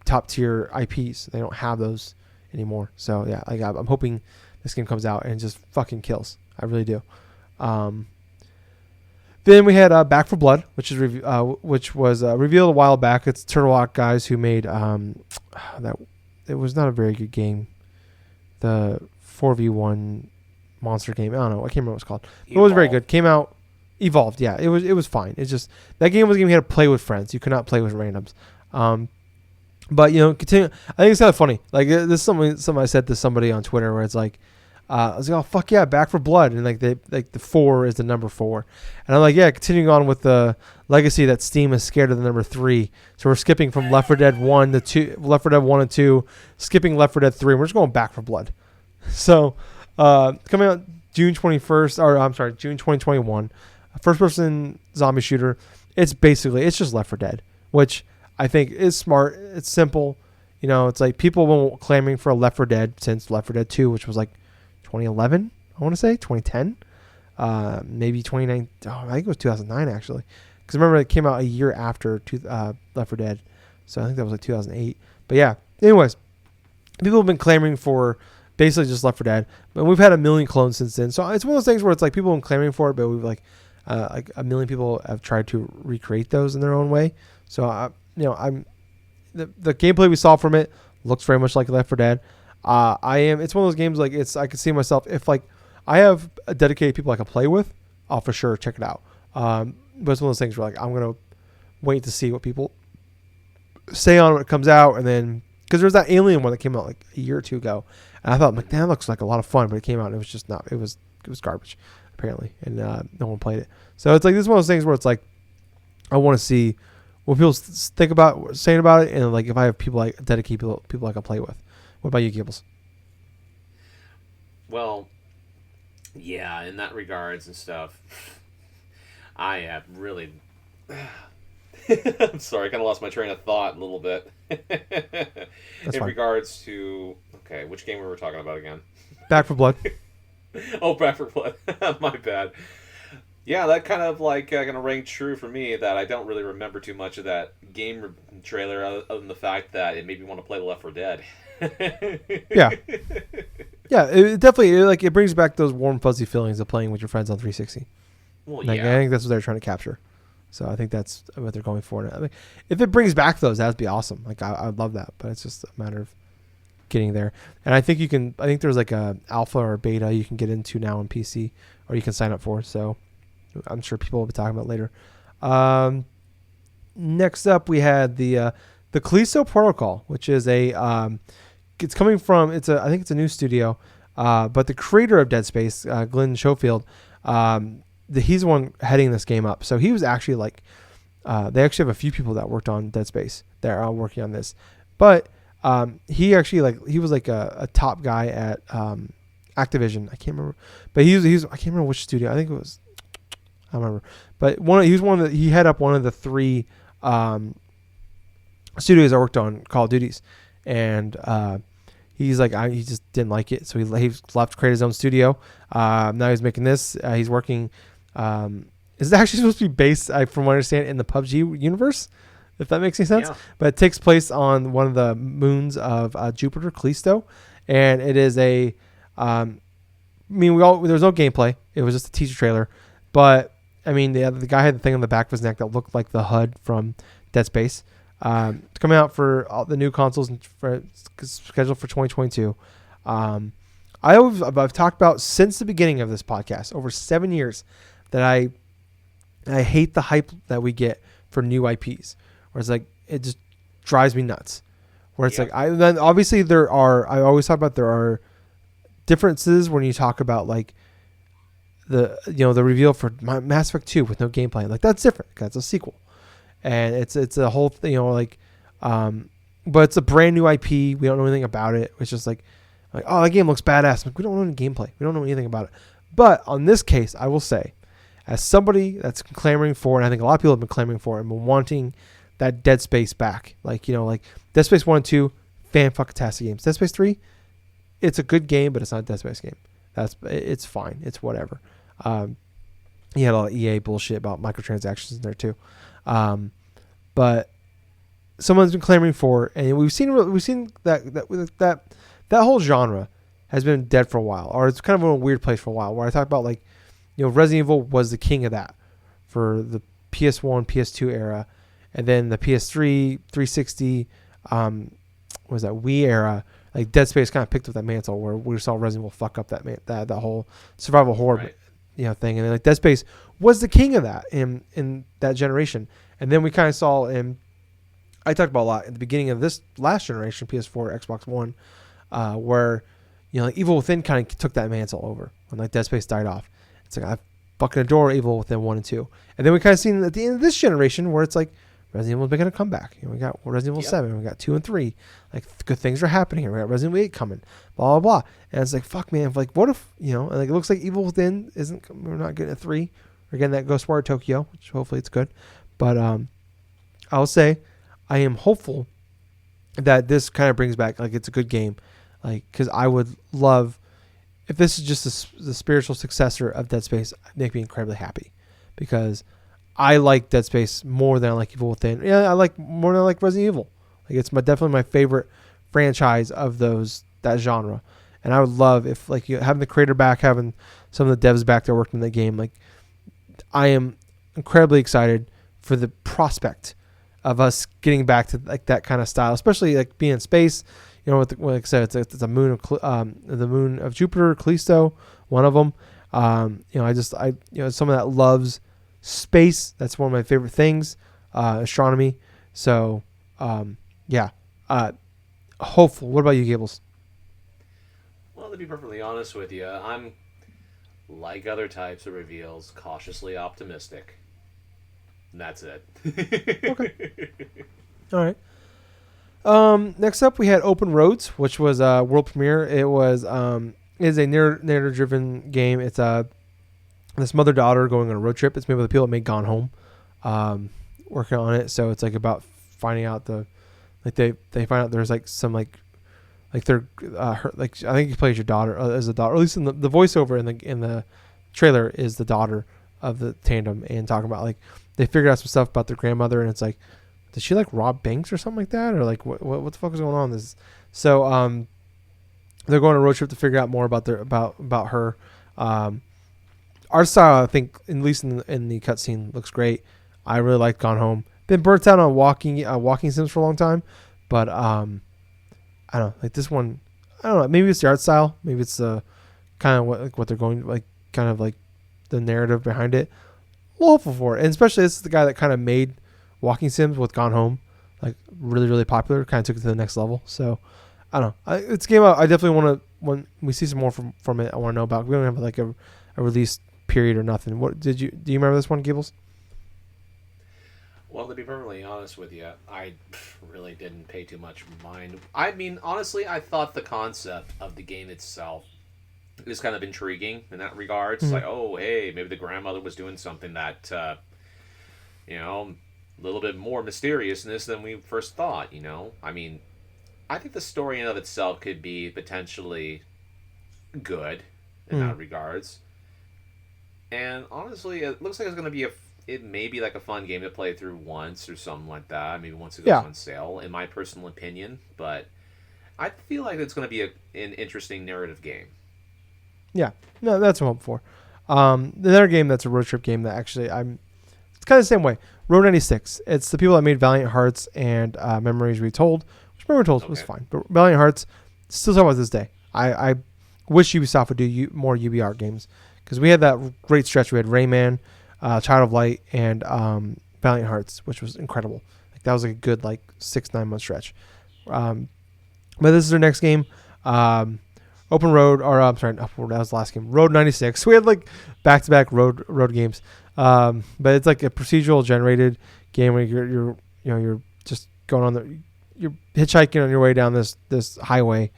top tier IPs. They don't have those anymore. So yeah, I'm hoping this game comes out and just fucking kills. I really do. Then we had Back 4 Blood, which was revealed a while back. It's Turtle Rock guys who made that. It was not a very good game. The 4v1 monster game. I don't know. I can't remember what it's called. It wasn't very good. Came out. Evolved. Yeah, it was fine. It's just that game was a game you had to play with friends. You could not play with randoms. But continue. I think it's kind of funny. Like, this is something I said to somebody on Twitter, where it's like, I was like, oh fuck yeah, Back 4 Blood, and like the 4 is the number 4, and I'm like, yeah, continuing on with the legacy that Steam is scared of the number 3, so we're skipping from Left 4 Dead 1 to 2, Left 4 Dead 1 and 2, skipping Left 4 Dead 3, and we're just going Back 4 Blood. So coming out June 2021, first person zombie shooter. It's just Left 4 Dead, which I think is smart. It's simple. It's like people have been clamoring for a Left 4 Dead since Left 4 Dead 2, which was like 2011, I want to say 2010, maybe 2009. I think it was 2009 actually, because remember it came out a year after Left 4 Dead, so I think that was like 2008. But yeah, anyways, people have been clamoring for basically just Left 4 Dead, but we've had a million clones since then. So it's one of those things where it's like people have been clamoring for it, but we've like a million people have tried to recreate those in their own way. So I'm the gameplay we saw from it looks very much like Left 4 Dead. It's one of those games, like, I could see myself, if like I have dedicated people I can play with, I'll for sure check it out. But it's one of those things where like I'm gonna wait to see what people say on it when it comes out, and then because there's that Alien one that came out like a year or two ago, and I thought like that looks like a lot of fun, but it came out and it was just not. It was garbage apparently, and no one played it. So it's like this is one of those things where it's like I want to see what people think about saying about it, and like if I have people like dedicated people I can play with. What about you, Gables? Well, yeah, in that regards and stuff, I have really. I'm sorry, I kind of lost my train of thought a little bit. In fine. regards to which game we were talking about again? Back for Blood. Oh, Back for Blood. My bad. Yeah, that kind of like gonna ring true for me that I don't really remember too much of that game trailer, other than the fact that it made me want to play Left 4 Dead. Yeah, it definitely it brings back those warm fuzzy feelings of playing with your friends on 360. Well, like, yeah, I think that's what they're trying to capture. So I think that's what they're going for. I mean, if it brings back those, that'd be awesome. Like I'd love that, but it's just a matter of getting there. And I think I think there's like a alpha or beta you can get into now on PC, or you can sign up for. So I'm sure people will be talking about later. Next up, we had the Callisto Protocol, which is it's coming from I think it's a new studio, but the creator of Dead Space, Glenn Schofield, he's the one heading this game up. So he was actually like, they actually have a few people that worked on Dead Space that are working on this, but he actually he was like a top guy at Activision. I can't remember, but I can't remember which studio. I think it was, I don't remember, but he had up one of the 3 studios I worked on Call of Duties, and he's like he just didn't like it, so he left to create his own studio. Now he's making this. He's working. Is it actually supposed to be based, from what I understand, in the PUBG universe? If that makes any sense. Yeah. But it takes place on one of the moons of Jupiter, Callisto, and it is a. I mean, there was no gameplay. It was just a teaser trailer, but I mean, the guy had the thing on the back of his neck that looked like the HUD from Dead Space. It's coming out for all the new consoles scheduled for 2022. I've talked about since the beginning of this podcast, over 7 years, that I hate the hype that we get for new IPs. Where it's like it just drives me nuts. Where it's then obviously I always talk about there are differences when you talk about like the reveal for Mass Effect 2 with no gameplay. Like that's different because it's a sequel. And it's a whole thing, but it's a brand new IP. We don't know anything about it. It's just like oh, that game looks badass. Like, we don't know any gameplay. We don't know anything about it. But on this case, I will say, as somebody that's clamoring for, and I think a lot of people have been clamoring for and been wanting that Dead Space back. Like Dead Space 1 and 2, fan-fucking-tastic games. Dead Space 3, it's a good game, but it's not a Dead Space game. It's fine. It's whatever. You had a lot of EA bullshit about microtransactions in there too. But someone's been clamoring for, and we've seen that whole genre has been dead for a while, or it's kind of in a weird place for a while. Where I talk about Resident Evil was the king of that for the PS1, PS2 era, and then the PS3, 360, was that Wii era. Like Dead Space kind of picked up that mantle where we saw Resident Evil fuck up that whole survival horror thing, and then Dead Space was the king of that in that generation. And then we kind of saw, and I talked about a lot at the beginning of this last generation, PS4, Xbox One, where Evil Within kind of took that mantle over when Dead Space died off. It's like I fucking adore Evil Within 1 and 2, and then we kind of seen at the end of this generation where it's like Resident Evil's making a comeback. We got Resident Evil 7, we got 2 and 3. Like good things are happening here. We got Resident Evil 8 coming, blah blah blah. And it's like fuck, man. What if and it looks like Evil Within isn't. We're not getting a 3. We're getting that Ghostwire Tokyo, which hopefully it's good. But I'll say I am hopeful that this kind of brings back it's a good game, because I would love if this is just the spiritual successor of Dead Space. Make me incredibly happy, because I like Dead Space more than I like Evil Within. Yeah, I like more than I like Resident Evil. It's definitely my favorite franchise of that genre. And I would love if having the creator back, having some of the devs back that worked in the game. I am incredibly excited for the prospect of us getting back to that kind of style, especially being in space. Like I said, it's a moon of the moon of Jupiter, Callisto, one of them. Someone that loves space. That's one of my favorite things. Astronomy. So, yeah. Hopeful. What about you, Gables? Well, to be perfectly honest with you, I'm, like other types of reveals, cautiously optimistic. And that's it. Okay. All right. Next up, we had Open Roads, which was a world premiere. It was is a narrative-driven game. It's this mother-daughter going on a road trip. It's made by the people that made Gone Home, working on it. So it's like about finding out they find out there's like some like they're her, like I think he plays your daughter as a daughter. Or at least in the voiceover in the trailer is the daughter of the tandem, and talking about like they figured out some stuff about their grandmother, and it's like, did she like rob banks or something like that, or like what the fuck is going on? So they're going on a road trip to figure out more about about her. Art style, I think, at least in the cutscene, looks great. I really liked Gone Home. Been burnt out on walking sims for a long time, but I don't know, like this one. I don't know. Maybe it's the art style. Maybe it's the kind of what they're going like, kind of like the narrative behind it. A little hopeful for it, and especially this is the guy that kind of made walking sims with Gone Home, like really really popular. Kind of took it to the next level. So I don't know. It's a game I definitely want to, when we see some more from it, I want to know about. We don't have like a release period or nothing. Do you remember this one, Gables? Well, to be perfectly honest with you, I really didn't pay too much mind. I mean, honestly, I thought the concept of the game itself is kind of intriguing in that regard. It's like, oh, hey, maybe the grandmother was doing something that, a little bit more mysteriousness than we first thought, I mean, I think the story in and of itself could be potentially good in that regards. And honestly, it looks like it's going to be it may be like a fun game to play through once or something like that. Maybe once it goes on sale, in my personal opinion. But I feel like it's going to be an interesting narrative game. Yeah, no, that's what I'm for. Another game that's a road trip game that actually it's kind of the same way. Road 96. It's the people that made Valiant Hearts and Memories Retold, which Memories Retold was fine, but Valiant Hearts still talk about this day. I wish Ubisoft would do more UBR games, because we had that great stretch. We had Rayman, Child of Light, and Valiant Hearts, which was incredible. Like that was like a good 6-9 month stretch. But this is their next game. Open Road, or I'm sorry, that was the last game. Road 96. We had back-to-back road games. But it's like a procedural generated game where you're just going on you're hitchhiking on your way down this highway,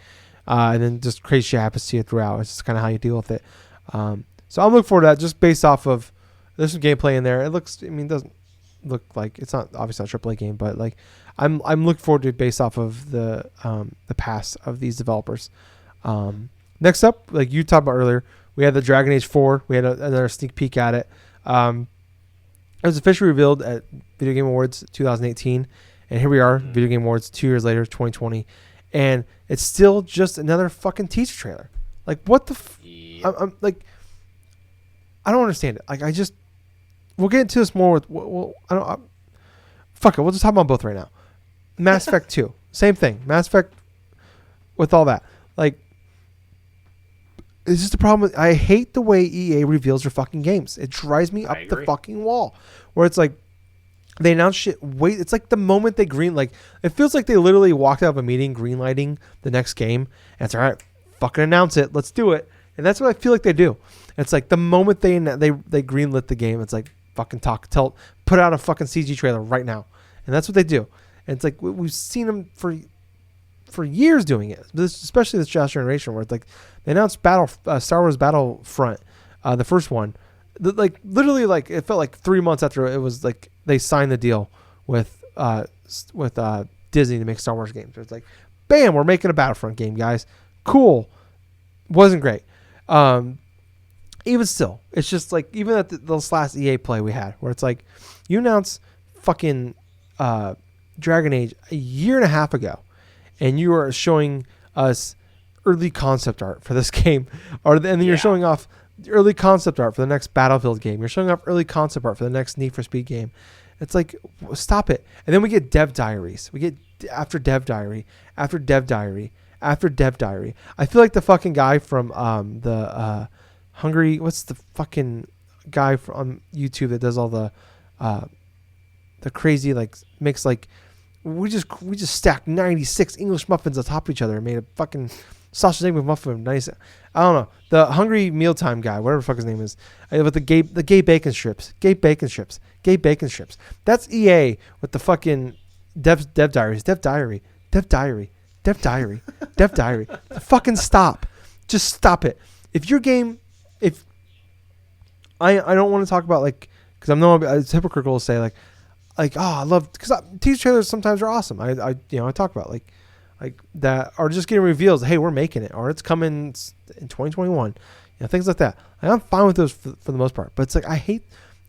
and then just crazy shit happens to you throughout. It's just kind of how you deal with it. So I'm looking forward to that, just based off of there's some gameplay in there. It doesn't look like it's not obviously not a AAA game, but I'm looking forward to it based off of the past of these developers. Next up, like you talked about earlier, we had the Dragon Age 4. We had another sneak peek at it. It was officially revealed at Video Game Awards 2018, and here we are, Video Game Awards 2 years later, 2020, and it's still just another fucking teaser trailer. Like what the? I'm like, I don't understand it. We'll get into this more with. Fuck it. We'll just talk about both right now. Mass Effect 2, same thing. Mass Effect with all that. It's just a problem. I hate the way EA reveals their fucking games. It drives me up the fucking wall. Where it's like they announce shit. It's like the moment they it feels like they literally walked out of a meeting greenlighting the next game. And it's all right, fucking announce it. Let's do it. And that's what I feel like they do. It's like the moment they greenlit the game, it's like fucking put out a fucking CG trailer right now. And that's what they do. And it's like we've seen them for years doing it, especially this generation, where it's like they announced Star Wars Battlefront, the first one, literally it felt like 3 months after it was like they signed the deal with Disney to make Star Wars games. It's like, bam, we're making a Battlefront game, guys. Cool. Wasn't great. Even still, it's just like, even at this last EA play we had, where it's like you announced fucking Dragon Age a year and a half ago, and you are showing us early concept art for this game, and then you're showing off early concept art for the next Battlefield game. You're showing off early concept art for the next Need for Speed game. It's like, stop it. And then we get dev diaries. We get after dev diary, after dev diary, after dev diary. I feel like the fucking guy from the Hungry. What's the fucking guy on YouTube that does all the crazy like makes like we just stacked 96 English muffins on top of each other and made a fucking sausage egg muffin. Nice. I don't know, the Hungry Mealtime guy, whatever the fuck his name is, with the gay bacon strips. That's EA with the fucking Dev Diary. Fucking stop. Just stop it. If your game, if I don't want to talk about like, because I know it's hypocritical to say like I love, because teaser trailers sometimes are awesome. I talk about like that, or just getting reveals. Hey, we're making it, or it's coming in 2021. Things like that. I'm fine with those for the most part. But it's like I hate.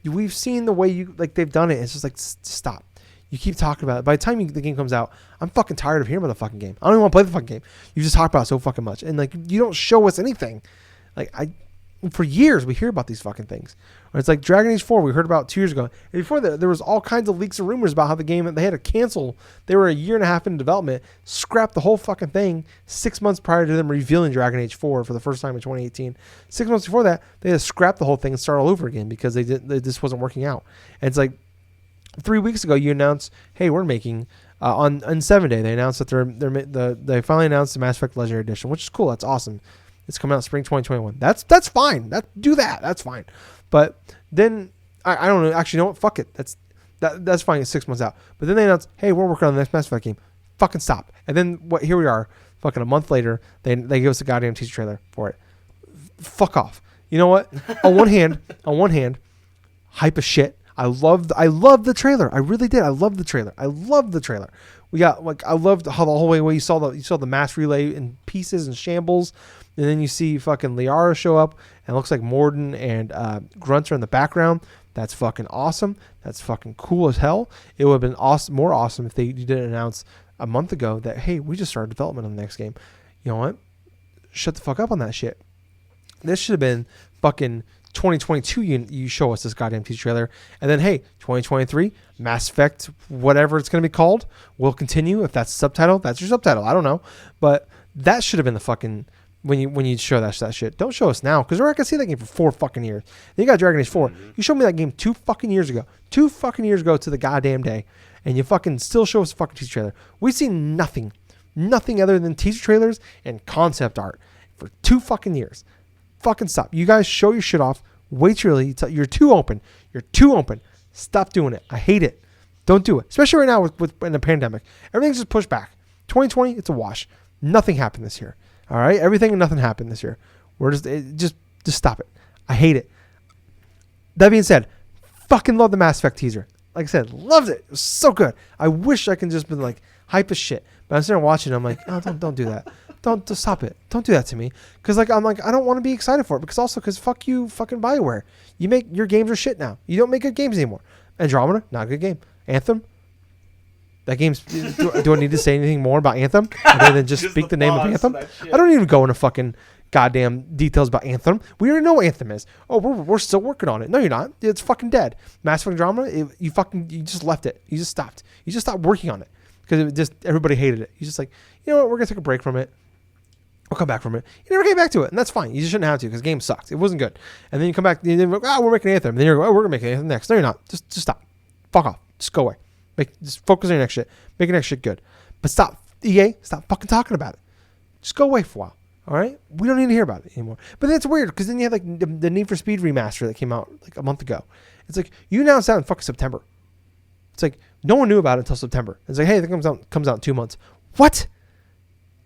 We've seen the way they've done it. It's just like stop. You keep talking about it. By the time the game comes out, I'm fucking tired of hearing about the fucking game. I don't even want to play the fucking game. You just talk about it so fucking much, and like you don't show us anything. Like for years we hear about these fucking things. Or it's like Dragon Age 4 we heard about 2 years ago. And before that, there was all kinds of leaks and rumors about how the game, they had to cancel. They were a year and a half in development, scrapped the whole fucking thing 6 months prior to them revealing Dragon Age 4 for the first time in 2018. 6 months before that, they had to scrap the whole thing and start all over again because they just wasn't working out. And it's like 3 weeks ago you announced, hey, we're making on 7 Day they announced that they finally announced the Mass Effect Legendary Edition, which is cool. That's awesome. It's coming out spring 2021. That's fine. That's fine. But then I don't know. Actually, you know what? Fuck it. That's fine. It's 6 months out. But then they announced, hey, we're working on the next Mass Effect game. Fucking stop. And then here we are. Fucking a month later, they give us a goddamn teaser trailer for it. Fuck off. You know what? on one hand, hype as shit. I loved the trailer. I really did. I loved the trailer. We got I loved how the whole way you saw the mass relay in pieces and shambles, and then you see fucking Liara show up, and it looks like Morden and Grunts are in the background. That's fucking awesome. That's fucking cool as hell. It would have been more awesome if you didn't announce a month ago that, hey, we just started development on the next game. You know what? Shut the fuck up on that shit. This should have been fucking 2022 you show us this goddamn teaser trailer, and then hey, 2023 Mass Effect whatever it's going to be called will continue. If that's subtitle, that's your subtitle. I don't know, but that should have been the fucking when you show that shit. Don't show us now, because we're not going to see that game for 4 fucking years. Then you got Dragon Age 4. You showed me that game 2 fucking years ago to the goddamn day, and you fucking still show us a fucking teaser trailer. We've seen nothing other than teaser trailers and concept art for 2 fucking years. Fucking stop. You guys show your shit off. Wait till you're too open. Stop doing it. I hate it. Don't do it. Especially right now with in the pandemic. Everything's just pushed back. 2020, it's a wash. Nothing happened this year. All right? Everything and nothing happened this year. We're just stop it. I hate it. That being said, fucking love the Mass Effect teaser. Like I said, loved it. It was so good. I wish I could just been like hype as shit. But I'm sitting there watching it, I'm like, oh, don't do that. Don't stop it. Don't do that to me. Because I'm like, I don't want to be excited for it. Because fuck you, fucking BioWare. Your games are shit now. You don't make good games anymore. Andromeda, not a good game. Anthem, that game's. do I need to say anything more about Anthem other than just speak the name of Anthem? I don't even go into fucking goddamn details about Anthem. We already know what Anthem is. Oh, we're still working on it. No, you're not. It's fucking dead. Mass Effect Andromeda, you just left it. You just stopped. You just stopped working on it because everybody hated it. You just like, you know what? We're gonna take a break from it. I'll come back from it. You never came back to it, and that's fine. You just shouldn't have to, because the game sucked. It wasn't good. And then you come back, and then we're making Anthem. And then you're like, we're gonna make Anthem next. No, you're not. Just stop. Fuck off. Just go away. Just focus on your next shit. Make your next shit good. But stop. EA, stop fucking talking about it. Just go away for a while. All right? We don't need to hear about it anymore. But then it's weird, because then you have like the Need for Speed remaster that came out like a month ago. It's like, you announced that in fucking September. It's like, no one knew about it until September. It's like, hey, it comes out in 2 months. What?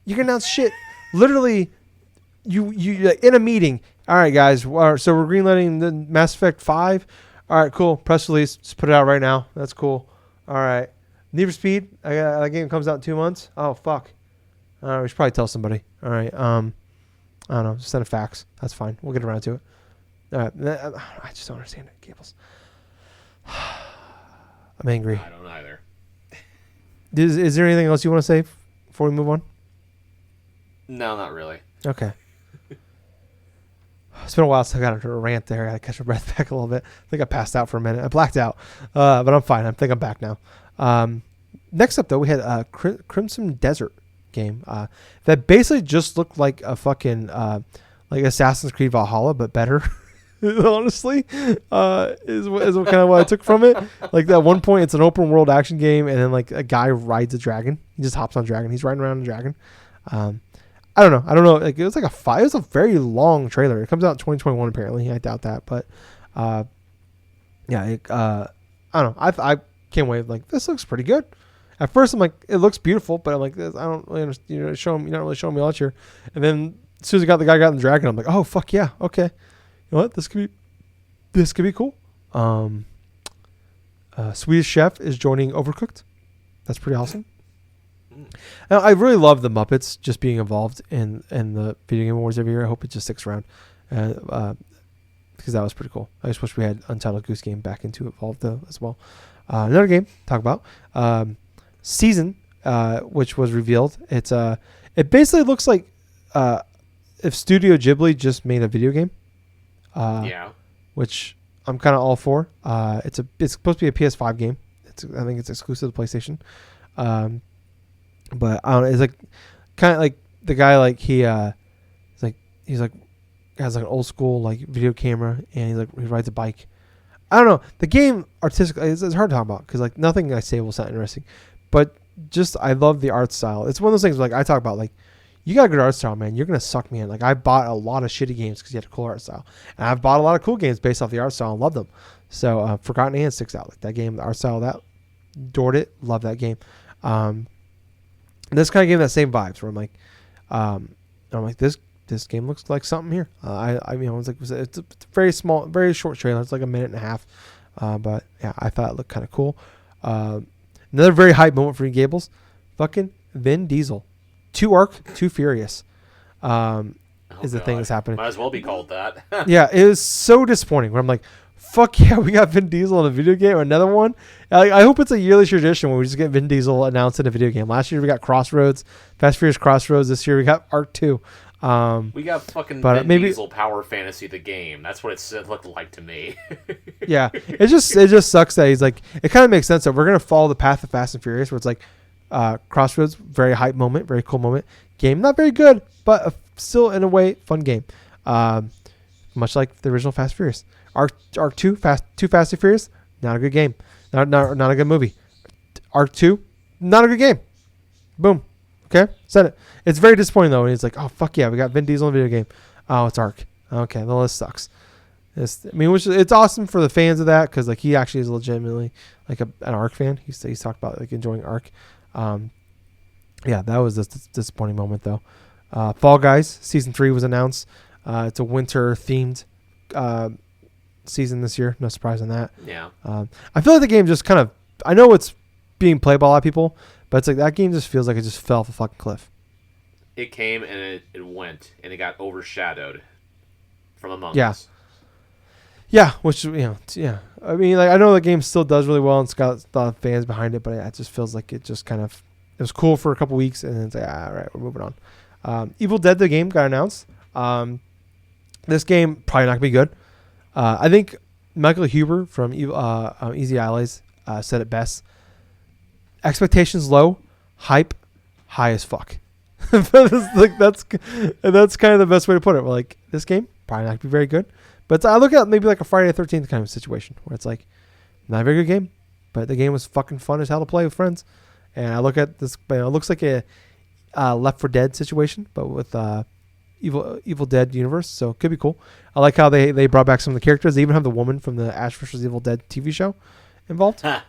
You can announce shit. Literally, you in a meeting. All right, guys. So we're greenlighting the Mass Effect 5. All right, cool. Press release. Just put it out right now. That's cool. All right. Need for Speed. That game comes out in 2 months. Oh fuck. We should probably tell somebody. All right. I don't know. Just send a fax. That's fine. We'll get around to it. All right. I just don't understand it, Gables. I'm angry. I don't either. Is there anything else you want to say before we move on? No, not really. Okay. It's been a while since I got into a rant there. I got to catch my breath back a little bit. I think I passed out for a minute. I blacked out. But I'm fine. I think I'm back now. Next up, though, we had a Crimson Desert game that basically just looked like a fucking like Assassin's Creed Valhalla, but better. honestly, is what kind of what I took from it. Like at one point, it's an open world action game, and then like a guy rides a dragon. He just hops on a dragon. He's riding around a dragon. I don't know. Like it was like it was a very long trailer. It comes out in 2021 apparently. I doubt that, but yeah. I don't know. I can't wait. Like this looks pretty good. At first, I'm like, it looks beautiful, but I'm like, I don't really understand. You're not really showing me much here. And then as soon as the guy got in the dragon, I'm like, oh fuck yeah, okay. You know what? This could be cool. Swedish Chef is joining Overcooked. That's pretty awesome. Now, I really love the Muppets just being involved in the video game awards every year. I hope it just sticks around, because that was pretty cool. I just wish we had Untitled Goose Game back into Evolved though as well. Another game to talk about. Season, which was revealed. It basically looks like if Studio Ghibli just made a video game. Which I'm kind of all for. It's supposed to be a PS5 game. I think it's exclusive to PlayStation. But I don't know. It's like kind of like the guy like he's like has like an old school like video camera, and he rides a bike. I don't know. The game artistically it's hard to talk about because like nothing I say will sound interesting. But just I love the art style. It's one of those things like I talk about like you got a good art style, man. You're gonna suck me in. Like I bought a lot of shitty games because you had a cool art style, and I've bought a lot of cool games based off the art style and love them. So Forgotten Hand sticks out like that game. The art style that adored it. Love that game. And this kind of gave me that same vibes where I'm like this game looks like something here. It's a very small, very short trailer. It's like a minute and a half. But yeah, I thought it looked kind of cool. Another very hype moment for you, Gables. Fucking Vin Diesel. Too Arc, Too Furious. Is the thing that's happening. Might as well be called that. Yeah, it was so disappointing. Where I'm like, fuck yeah, we got Vin Diesel in a video game. Another one. I hope it's a yearly tradition where we just get Vin Diesel announced in a video game. Last year we got Crossroads, Fast Furious Crossroads. This year we got Arc 2. We got fucking Vin Diesel Power Fantasy the game. That's what it looked like to me. Yeah, it just sucks that he's like. It kind of makes sense that we're gonna follow the path of Fast and Furious, where it's like Crossroads, very hype moment, very cool moment. Game not very good, but still in a way fun game. Much like the original Fast and Furious. Arc 2, Fast and Furious, not a good game. Not a good movie. Arc 2, not a good game. Boom. Okay, said it. It's very disappointing though, and it's like, oh fuck yeah, we got Vin Diesel in a video game. Oh, it's Arc. Okay, well this sucks. It's awesome for the fans of that because like he actually is legitimately like an Arc fan. He's talked about like enjoying Arc. Yeah, that was a disappointing moment though. Fall Guys season 3 was announced. It's a winter themed season this year. No surprise in that. Yeah. I feel like the game just kind of. I know it's being played by a lot of people, but it's like that game just feels like it just fell off a fucking cliff. It came and it went and it got overshadowed from among us. us. Yeah, which yeah. I mean, like I know the game still does really well and it's got a lot of fans behind it, but it just feels like it just kind of it was cool for a couple weeks and then it's like all right, we're moving on. Evil Dead the game got announced. This game probably not gonna be good. I think Michael Huber from Easy Allies said it best. Expectations low, hype high as fuck. That's kind of the best way to put it. We're like, this game probably not gonna be very good, but I look at maybe like a Friday the 13th kind of situation where it's like not a very good game, but the game was fucking fun as hell to play with friends. And I look at this, it looks like a Left 4 Dead situation, but with Evil Dead universe, so it could be cool. I like how they brought back some of the characters. They even have the woman from the Ash vs. Evil Dead TV show involved. Yeah.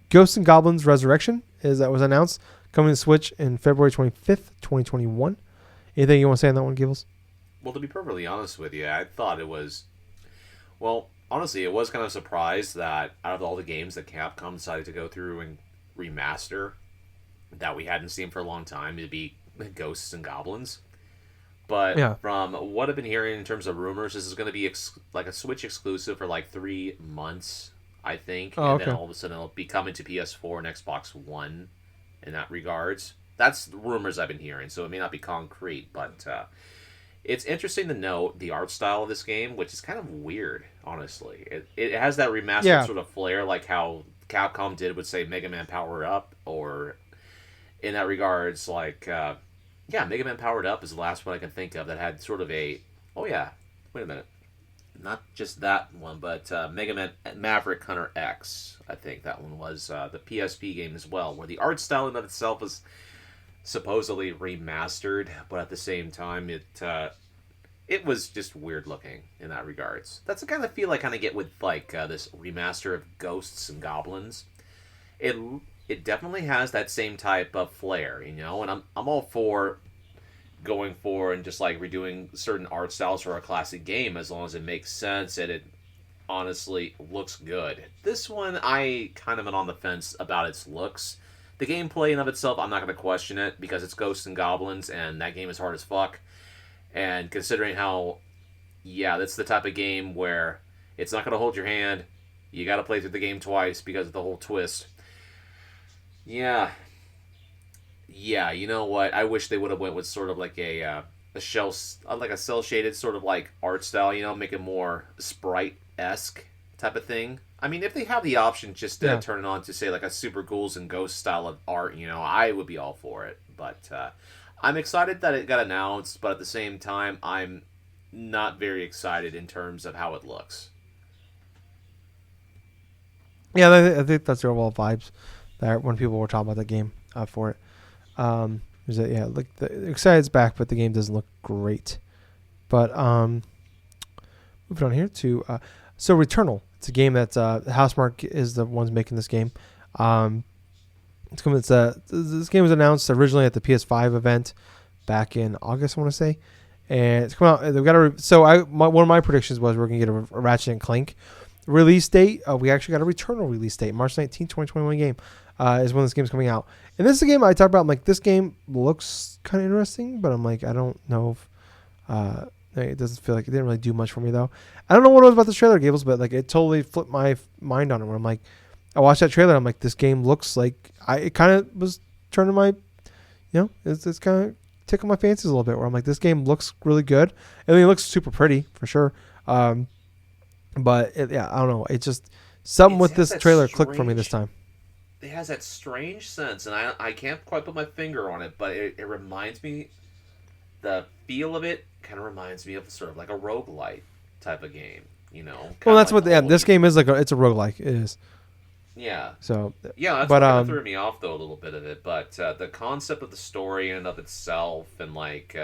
Ghosts and Goblins Resurrection was announced, coming to Switch in February 25th, 2021. Anything you want to say on that one, Gables? Well, to be perfectly honest with you, I thought it was... Well, honestly, it was kind of surprised that out of all the games that Capcom decided to go through and remaster that we hadn't seen for a long time, it'd be Ghosts and Goblins. But from what I've been hearing in terms of rumors, this is going to be like a Switch exclusive for like 3 months, I think. Then all of a sudden it'll be coming to PS4 and Xbox One in that regards. That's the rumors I've been hearing, so it may not be concrete. But it's interesting to note the art style of this game, which is kind of weird, honestly. It has that remastered sort of flair, like how Capcom did with, say, Mega Man Power Up, or in that regards, like... Mega Man Powered Up is the last one I can think of that had sort of a... Oh, yeah. Wait a minute. not just that one, but Mega Man Maverick Hunter X. I think that one was the PSP game as well, where the art style in of itself is supposedly remastered, but at the same time, it was just weird looking in that regards. That's the kind of feel I kind of get with like this remaster of Ghosts and Goblins. It it definitely has that same type of flair, you know, and I'm all for going for and just like redoing certain art styles for a classic game as long as it makes sense and it honestly looks good. This one I kind of am on the fence about its looks. The gameplay in of itself, I'm not going to question it because it's Ghosts and Goblins and that game is hard as fuck. And considering how, yeah, that's the type of game where it's not going to hold your hand. You got to play through the game twice because of the whole twist. Yeah, you know what? I wish they would have went with sort of like a shell, like a cell shaded sort of like art style. You know, make it more sprite esque type of thing. I mean, if they have the option just to turn it on to say like a Super Ghouls and Ghosts style of art, you know, I would be all for it. But I'm excited that it got announced, but at the same time, I'm not very excited in terms of how it looks. Yeah, I think that's the overall vibes that when people were talking about the game for it. Is that like the excited's back, but the game doesn't look great. But moving on here to so Returnal. It's a game that Housemarque is the ones making this game. This game was announced originally at the PS5 event back in August, I want to say, and it's come out. They've got one of my predictions was we're gonna get a Ratchet and Clank release date. We actually got a Returnal release date, March 19th, 2021 game is when this game's coming out. And this is a game I talked about. I'm like, this game looks kind of interesting, but I'm like, I don't know if it doesn't feel like it didn't really do much for me though. I don't know what it was about the trailer, Gables, but like it totally flipped my mind on it. Where I'm like, I watched that trailer, I'm like, this game looks like it kind of was turning my, it's kind of tickling my fancies a little bit. Where I'm like, this game looks really good. I mean, it looks super pretty for sure. But I don't know. It just something with this trailer clicked for me this time. It has that strange sense, and I can't quite put my finger on it, but it reminds me, the feel of it kind of reminds me of sort of like a roguelite type of game, you know? Well, that's like this game is like. It's a roguelike. It is. Yeah. So. Yeah, that's what kind of threw me off, though, a little bit of it. But the concept of the story in and of itself and, like,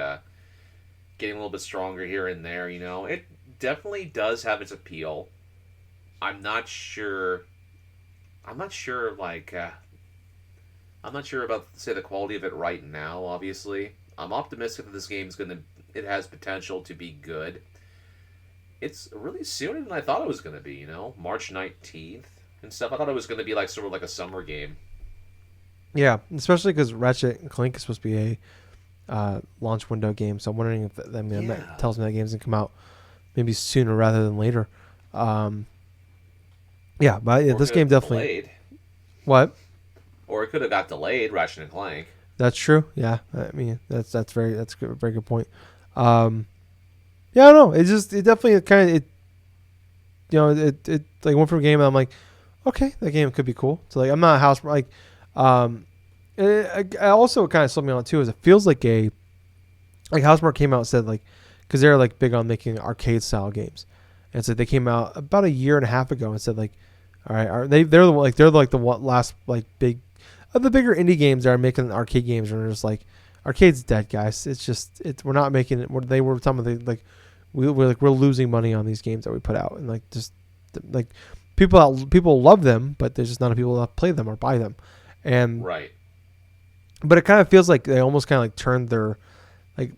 getting a little bit stronger here and there, you know, it definitely does have its appeal. I'm not sure about, say, the quality of it right now, obviously. I'm optimistic that this game's it has potential to be good. It's really sooner than I thought it was going to be, you know? March 19th and stuff. I thought it was going to be like sort of like a summer game. Yeah, especially because Ratchet and Clank is supposed to be a launch window game, so I'm wondering if that tells me that game's going to come out maybe sooner rather than later. But this game definitely... Delayed. What? Or it could have got delayed, Ratchet and Clank. That's true. Yeah, I mean that's a very good point. I don't know. It definitely kind of it like went from a game. I'm like, okay, that game could be cool. So like I'm not a house like. I also kind of sold me on it too. Is it feels like Housemarque came out and said like, because they're like big on making arcade style games, and so they came out about a year and a half ago and said like, all right, they're the last like big. Of the bigger indie games that are making arcade games, and they're just like, arcade's dead, guys. We're not making it. They were talking about like, we're losing money on these games that we put out, and like just like people love them, but there's just not enough people that play them or buy them, and right. But it kind of feels like they almost kind of like turned their like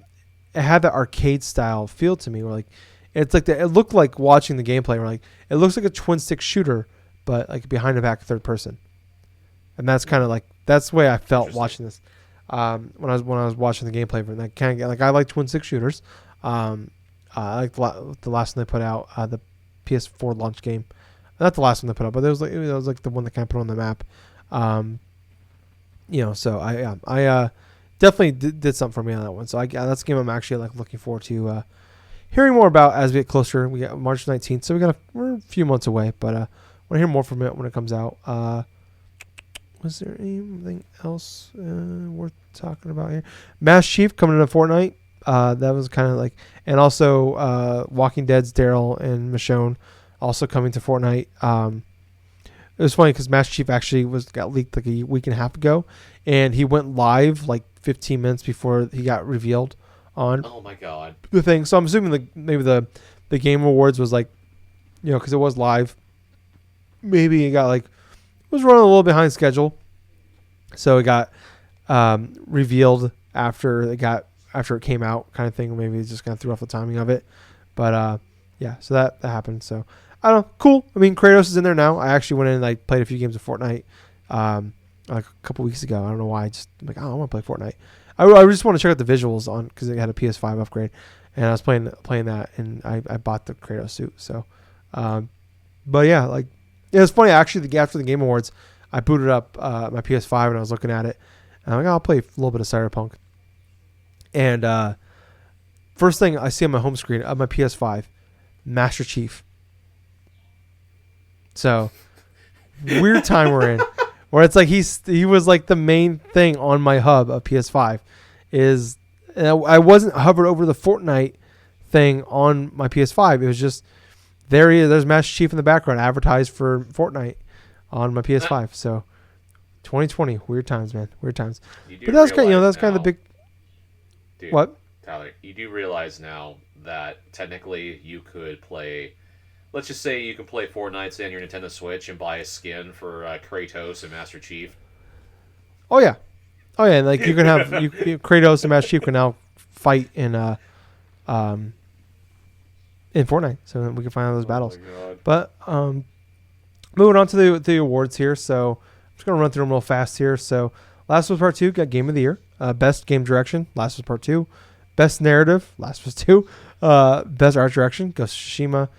it had that arcade style feel to me, where like it's like it looked like watching the gameplay, where like it looks like a twin stick shooter, but like behind the back third person. And that's kind of like that's the way I felt watching this when I was watching the gameplay for that kind of like I like twin stick shooters. I like the last one they put out, the PS4 launch game. Not the last one they put out, but it was like the one that kind of put on the map. So I definitely did something for me on that one. So that's a game I'm actually like looking forward to hearing more about as we get closer. We got March 19th, so we're a few months away, but I want to hear more from it when it comes out. Was there anything else worth talking about here? Master Chief coming into Fortnite. That was kind of like, and also Walking Dead's Daryl and Michonne also coming to Fortnite. It was funny because Master Chief actually got leaked like a week and a half ago, and he went live like 15 minutes before he got revealed on Oh my god. the thing. So I'm assuming maybe the Game Awards was like, because it was live. Maybe it got like, it was running a little behind schedule, so it got revealed after it came out, kind of thing. Maybe it just kind of threw off the timing of it, but yeah. So that happened. So I don't know. Cool. I mean, Kratos is in there now. I actually went in and like played a few games of Fortnite like a couple weeks ago. I don't know why. I'm like, oh, I want to play Fortnite. I just want to check out the visuals on because it had a PS5 upgrade, and I was playing that, and I bought the Kratos suit. So, but yeah, like it's funny actually. After the Game Awards, I booted up my PS5 and I was looking at it. And I'm like, I'll play a little bit of CyberPunk. And first thing I see on my home screen of my PS5, Master Chief. So weird time we're in, where it's like he was like the main thing on my hub of PS5. I wasn't hovered over the Fortnite thing on my PS5. It was just there he is. There's Master Chief in the background, advertised for Fortnite on my PS5. So 2020, weird times, man, weird times. But that was kind of the big. Dude, what? Tyler, you do realize now that technically you could play. Let's just say you can play Fortnite, say on your Nintendo Switch, and buy a skin for Kratos and Master Chief. Oh yeah, and like you can have Kratos and Master Chief can now fight in Fortnite, so we can find out those battles. But moving on to the awards here, so I'm just gonna run through them real fast here. So Last of Us Part 2 got Game of the Year, Best Game Direction, Last of Us Part 2, Best Narrative, Last of Us 2, Best Art Direction, Ghost of Tsushima.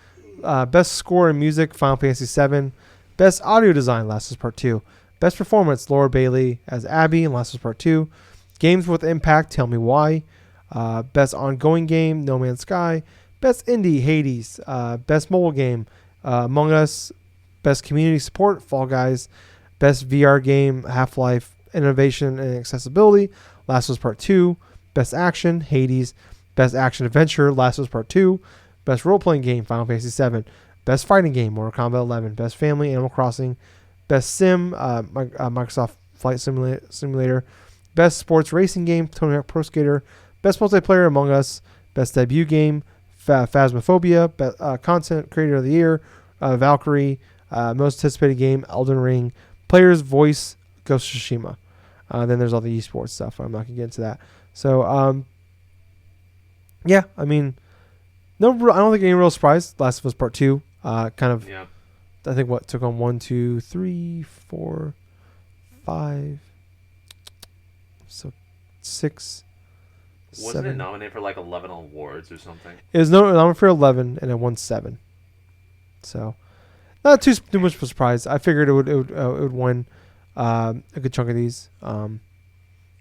Best Score and Music, Final Fantasy VII. Best Audio Design, Last of Us Part 2. Best Performance, Laura Bailey as Abby in Last of Us Part 2. Games with Impact, Tell Me Why. Best Ongoing Game, No Man's Sky. Best Indie, Hades. Best Mobile Game, Among Us. Best Community Support, Fall Guys. Best VR Game, Half-Life. Innovation and Accessibility, Last of Us Part 2. Best Action, Hades. Best Action Adventure, Last of Us Part 2. Best Role-Playing Game, Final Fantasy VII. Best Fighting Game, Mortal Kombat 11. Best Family, Animal Crossing. Best Sim, Microsoft Flight Simulator. Best Sports Racing Game, Tony Hawk Pro Skater. Best Multiplayer, Among Us. Best Debut Game, Phasmophobia. Content Creator of the Year, Valkyrie. Most Anticipated Game, Elden Ring. Player's Voice, Ghost of Tsushima. Then there's all the esports stuff. I'm not going to get into that. So, yeah, I mean... No, I don't think any real surprise. Last of Us Part 2, kind of. Yeah. I think what took on 1, 2, 3, 4, 5, so 6. Wasn't 7. it nominated for like 11 awards or something? It was nominated for 11 and it won 7. So, not too much of a surprise. I figured it would win a good chunk of these. I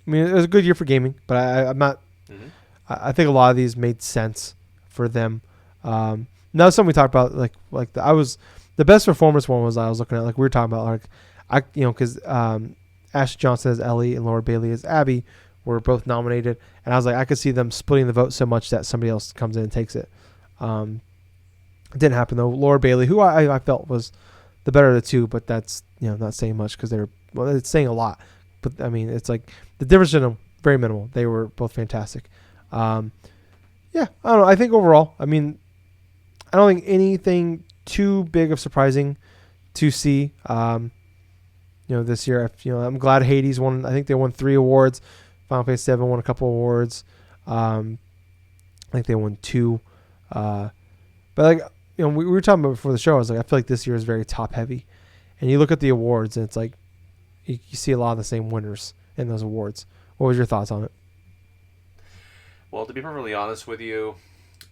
mean, it was a good year for gaming, but I'm not. Mm-hmm. I think a lot of these made sense for them. Now something we talked about, like the best performance one was I was looking at, like we were talking about, like because Ashley Johnson as Ellie and Laura Bailey as Abby were both nominated, and I was like, I could see them splitting the vote so much that somebody else comes in and takes it. It didn't happen though. Laura Bailey, who I felt was the better of the two, but that's not saying much because it's saying a lot. But I mean, it's like the difference in them very minimal. They were both fantastic. Yeah, I don't know. I think overall, I mean, I don't think anything too big of surprising to see. This year, I'm glad Hades won. I think they won 3 awards. Final Fantasy 7 won a couple awards. I think they won 2. But like, we were talking about before the show. I was like, I feel like this year is very top heavy, and you look at the awards, and it's like you see a lot of the same winners in those awards. What was your thoughts on it? Well, to be perfectly honest with you,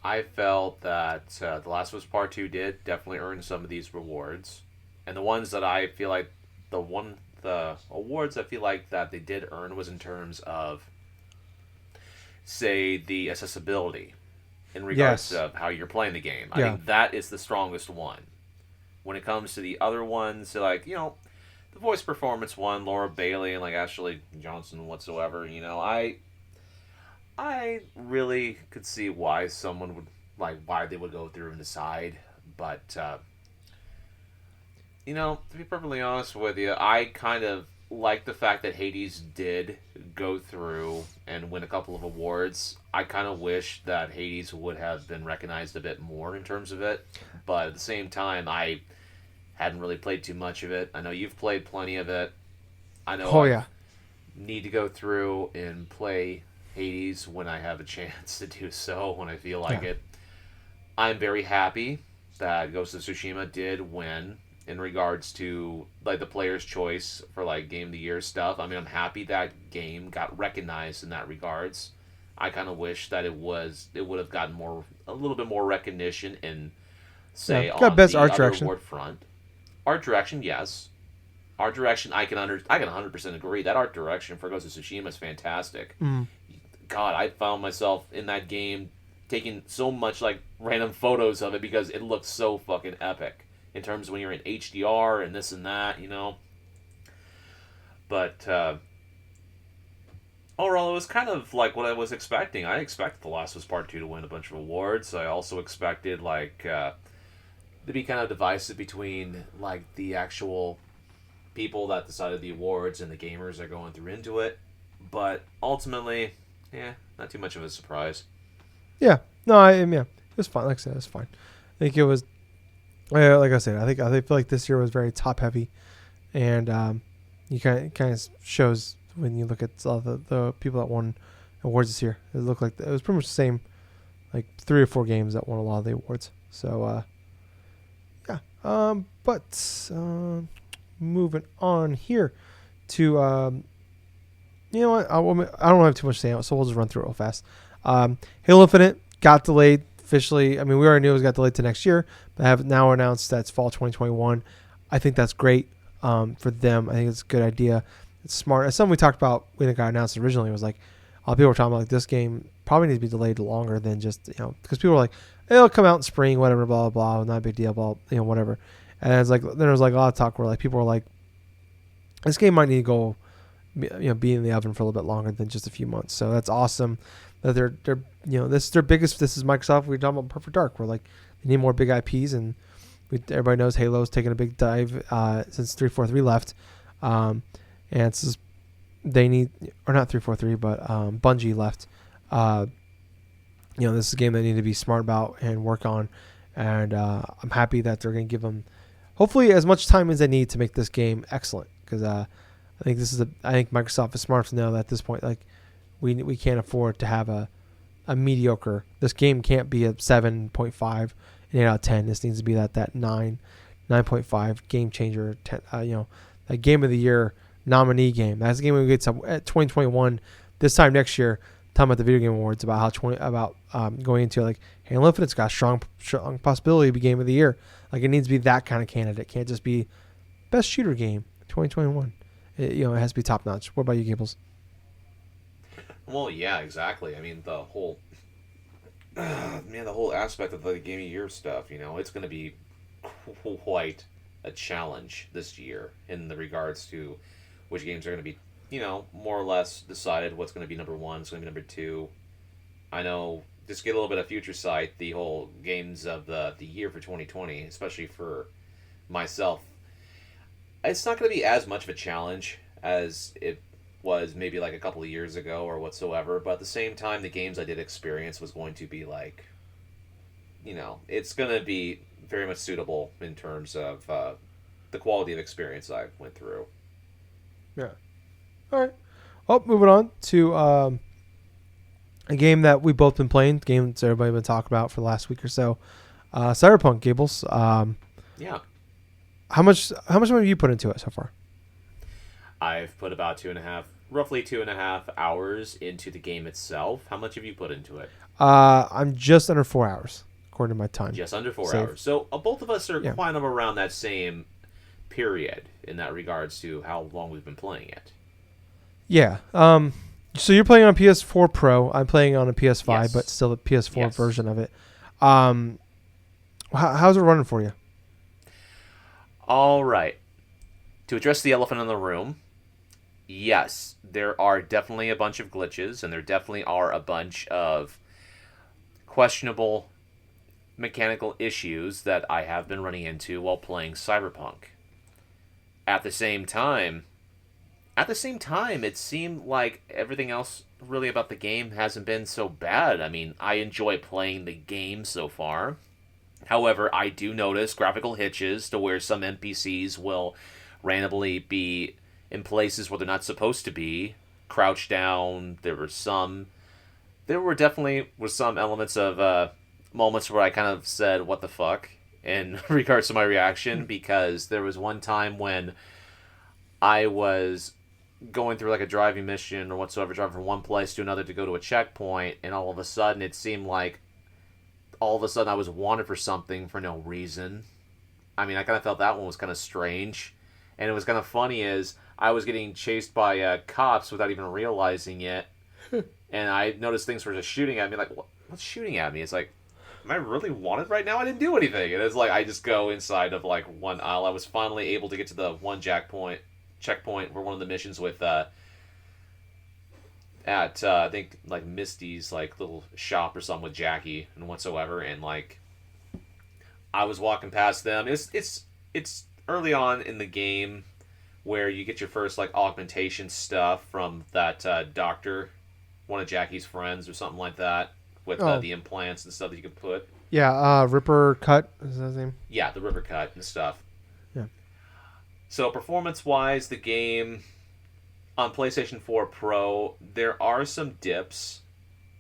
I felt that The Last of Us Part 2 did definitely earn some of these rewards. And the ones that I feel like, the awards I feel like that they did earn was in terms of, say, the accessibility in regards to how you're playing the game. I think that is the strongest one. When it comes to the other ones, like, the voice performance one, Laura Bailey and like Ashley Johnson whatsoever, I really could see why someone would why they would go through and decide, but to be perfectly honest with you, I kind of like the fact that Hades did go through and win a couple of awards. I kind of wish that Hades would have been recognized a bit more in terms of it, but at the same time, I hadn't really played too much of it. I know you've played plenty of it. I know Oh I yeah, need to go through and play Hades when I have a chance to do so, when I feel like yeah, it. I'm very happy that Ghost of Tsushima did win in regards to the player's choice for game of the year stuff. I mean, I'm happy that game got recognized in that regards. I kind of wish that it would have gotten a little bit more recognition in, say, Got on best the art other direction. award front. Art direction, yes. Art direction, I can 100% agree. That art direction for Ghost of Tsushima is fantastic. Mm. God, I found myself in that game taking so much random photos of it because it looks so fucking epic in terms of when you're in HDR and this and that. But overall, it was kind of like what I was expecting. I expected The Last of Us Part 2 to win a bunch of awards. I also expected to be kind of divisive between the actual people that decided the awards and the gamers that are going through into it. But ultimately, yeah, not too much of a surprise. Yeah, no, it was fine. Like I said, it was fine. I think it was, like I said, I feel like this year was very top heavy, and you kind of shows when you look at all the people that won awards this year. It looked like it was pretty much the same, 3 or 4 games that won a lot of the awards. So yeah, but moving on here to you know what, I don't have too much to say, so we'll just run through it real fast. Halo Infinite got delayed officially. I mean, we already knew it was got delayed to next year, but have now announced that's fall 2021. I think that's great for them. I think it's a good idea. It's smart. It's something we talked about when it got announced originally. It was like a lot of people were talking about this game probably needs to be delayed longer than just because people were like, it'll come out in spring, whatever, blah blah blah, not a big deal, blah, whatever. And it's then there was a lot of talk where people were like, this game might need to go, be in the oven for a little bit longer than just a few months. So that's awesome. That they're this is their biggest. This is Microsoft. We're talking about Perfect Dark. We're they need more big IPs, and everybody knows Halo's taken a big dive since 343 left, and it's just, they need, or not 343, but Bungie left. This is a game they need to be smart about and work on, and I'm happy that they're going to give them hopefully as much time as they need to make this game excellent, because I think Microsoft is smart to know that at this point we can't afford to have a mediocre. This game can't be a 7.5 and 8 out of 10. This needs to be that 9.5 game changer. That game of the year nominee game. That's the game we get to at 2021. This time next year, talking about the video game awards, about how going into Halo Infinite's got strong possibility to be game of the year. It needs to be that kind of candidate. It can't just be best shooter game 2021. It has to be top notch. What about you, Gables? Well, yeah, exactly. I mean, the whole aspect of the game of year stuff. It's going to be quite a challenge this year in the regards to which games are going to be, more or less decided what's going to be number 1, what's going to be number 2. I know, just get a little bit of future sight, the whole games of the year for 2020, especially for myself. It's not going to be as much of a challenge as it was maybe a couple of years ago or whatsoever, but at the same time, the games I did experience was going to be it's going to be very much suitable in terms of the quality of experience I went through. Yeah. All right. Well, moving on to a game that we've both been playing, game that everybody's been talking about for the last week or so. CyberPunk, Gables. Yeah. How much have you put into it so far? I've put about roughly 2.5 hours into the game itself. How much have you put into it? I'm just under 4 hours, according to my time. Just under 4 Save. hours. So both of us are Yeah. kind of around that same period in that regards to how long we've been playing it. Yeah. So you're playing on PS4 Pro. I'm playing on a PS5, Yes. but still the PS4 Yes. version of it. How's it running for you? All right. To address the elephant in the room, yes, there are definitely a bunch of glitches, and there definitely are a bunch of questionable mechanical issues that I have been running into while playing Cyberpunk. At the same time, it seemed like everything else really about the game hasn't been so bad. I mean, I enjoy playing the game so far. However, I do notice graphical hitches to where some NPCs will randomly be in places where they're not supposed to be, crouched down. There were definitely some elements of moments where I kind of said, "What the fuck?" in regards to my reaction, because there was one time when I was going through like a driving mission or whatsoever, driving from one place to another to go to a checkpoint, and all of a sudden it seemed like I was wanted for something for no reason. I mean, I kind of felt that one was kind of strange, and it was kind of funny as I was getting chased by cops without even realizing it, and I noticed things were just shooting at me. Like, what's shooting at me? It's like, am I really wanted right now? I didn't do anything. And it's like I just go inside of like one aisle. I was finally able to get to the one checkpoint where one of the missions with at I think like Misty's like little shop or something with Jackie and whatsoever, and like I was walking past them. It's early on in the game where you get your first like augmentation stuff from that doctor, one of Jackie's friends or something like that, with the implants and stuff that you can put. Yeah, Ripper Cut is that his name? Yeah, the river cut and stuff. Yeah. So performance-wise, the game on PlayStation 4 Pro, there are some dips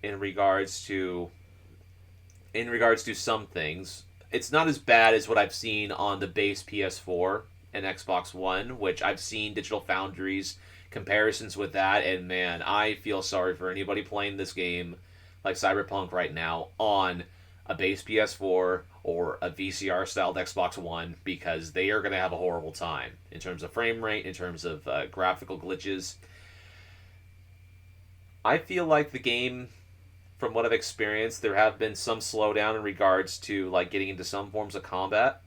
in regards to some things. It's not as bad as what I've seen on the base PS4 and Xbox One, which I've seen Digital Foundry's comparisons with that, and man, I feel sorry for anybody playing this game like Cyberpunk right now on a base PS4 or a VCR-styled Xbox One, because they are going to have a horrible time in terms of frame rate, in terms of graphical glitches. I feel like the game, from what I've experienced, there have been some slowdown in regards to like getting into some forms of combat,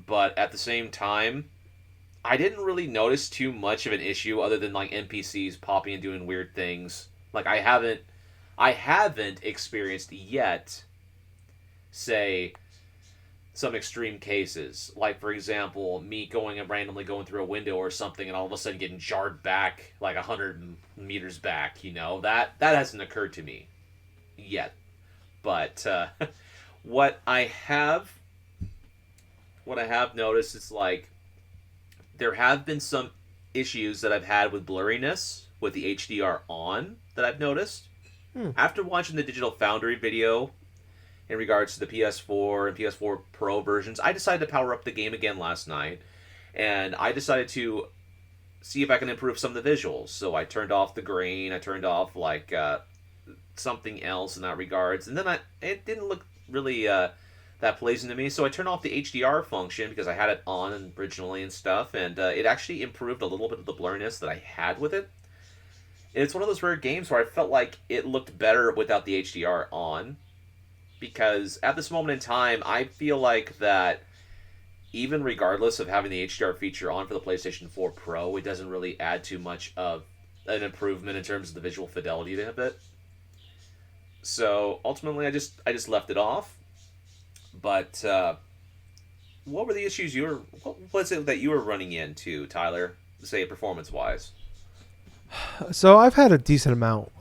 but at the same time, I didn't really notice too much of an issue other than like NPCs popping and doing weird things. Like I haven't experienced yet, say, some extreme cases. Like, for example, me going and randomly going through a window or something and all of a sudden getting jarred back like 100 meters back, you know? That hasn't occurred to me yet. But what I have noticed is, like, there have been some issues that I've had with blurriness with the HDR on that I've noticed. After watching the Digital Foundry video in regards to the PS4 and PS4 Pro versions, I decided to power up the game again last night, and I decided to see if I can improve some of the visuals. So I turned off the grain, I turned off like something else in that regards, and then it didn't look really that pleasing to me, so I turned off the HDR function because I had it on originally and stuff, and it actually improved a little bit of the blurriness that I had with it. It's one of those rare games where I felt like it looked better without the HDR on, because at this moment in time, I feel like that even regardless of having the HDR feature on for the PlayStation 4 Pro, it doesn't really add too much of an improvement in terms of the visual fidelity of it. So ultimately, I just left it off. But what were the issues what was it that you were running into, Tyler, say performance-wise? So I've had a decent amount.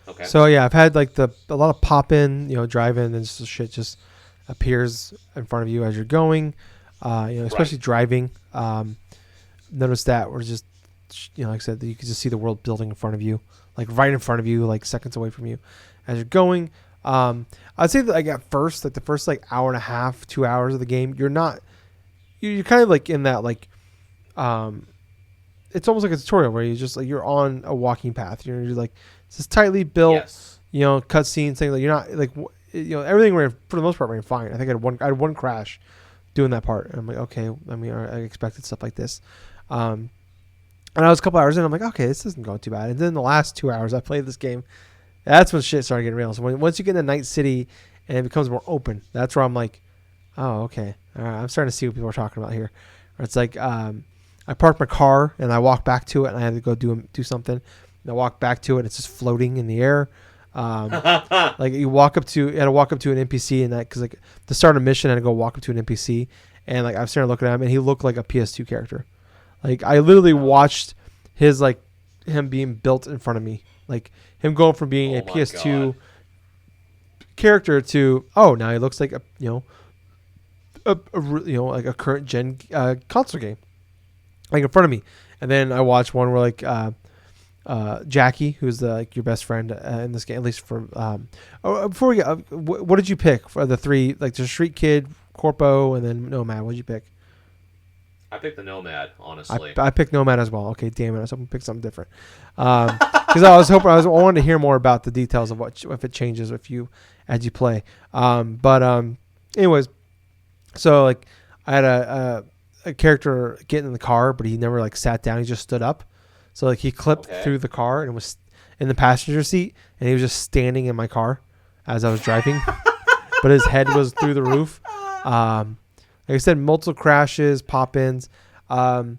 Okay. So yeah, I've had like a lot of pop in, drive in, and just shit just appears in front of you as you're going. Especially driving. Notice that we're just, like I said, that you can just see the world building in front of you, like right in front of you, like seconds away from you, as you're going. I'd say that like at first, like the first like hour and a half, 2 hours of the game, you're kind of like in that like, it's almost like a tutorial where you just like you're on a walking path. You're like it's this tightly built, yes. Cutscene thing. Like you're not like everything ran for the most part ran fine. I think I had one crash doing that part, and I'm like, okay. I mean, I expected stuff like this. And I was a couple hours in. I'm like, okay, this isn't going too bad. And then the last 2 hours I played this game, that's when shit started getting real. So once you get into Night City and it becomes more open, that's where I'm like, oh, okay. All right, I'm starting to see what people are talking about here. Where it's like, I parked my car and I walked back to it and I had to go do something. And I walked back to it and it's just floating in the air. Like you had to walk up to an NPC and that because like to start a mission I had to go walk up to an NPC and like I was starting looking at him and he looked like a PS2 character. Like I literally watched him being built in front of me, like him going from being a PS2 character to now he looks like like a current gen console game, like in front of me. And then I watched one where like Jackie, who's your best friend in this game, at least for before we get, what did you pick for the three, like the Street Kid, Corpo, and then Nomad? What did you pick? I picked the Nomad, honestly. I picked Nomad as well. Okay, damn it, I was hoping to pick something different because I wanted to hear more about the details of if it changes as you play. Anyways, so like I had a character getting in the car, but he never like sat down. He just stood up. So like he clipped through the car and was in the passenger seat, and he was just standing in my car as I was driving, but his head was through the roof. Like I said, multiple crashes, pop-ins. I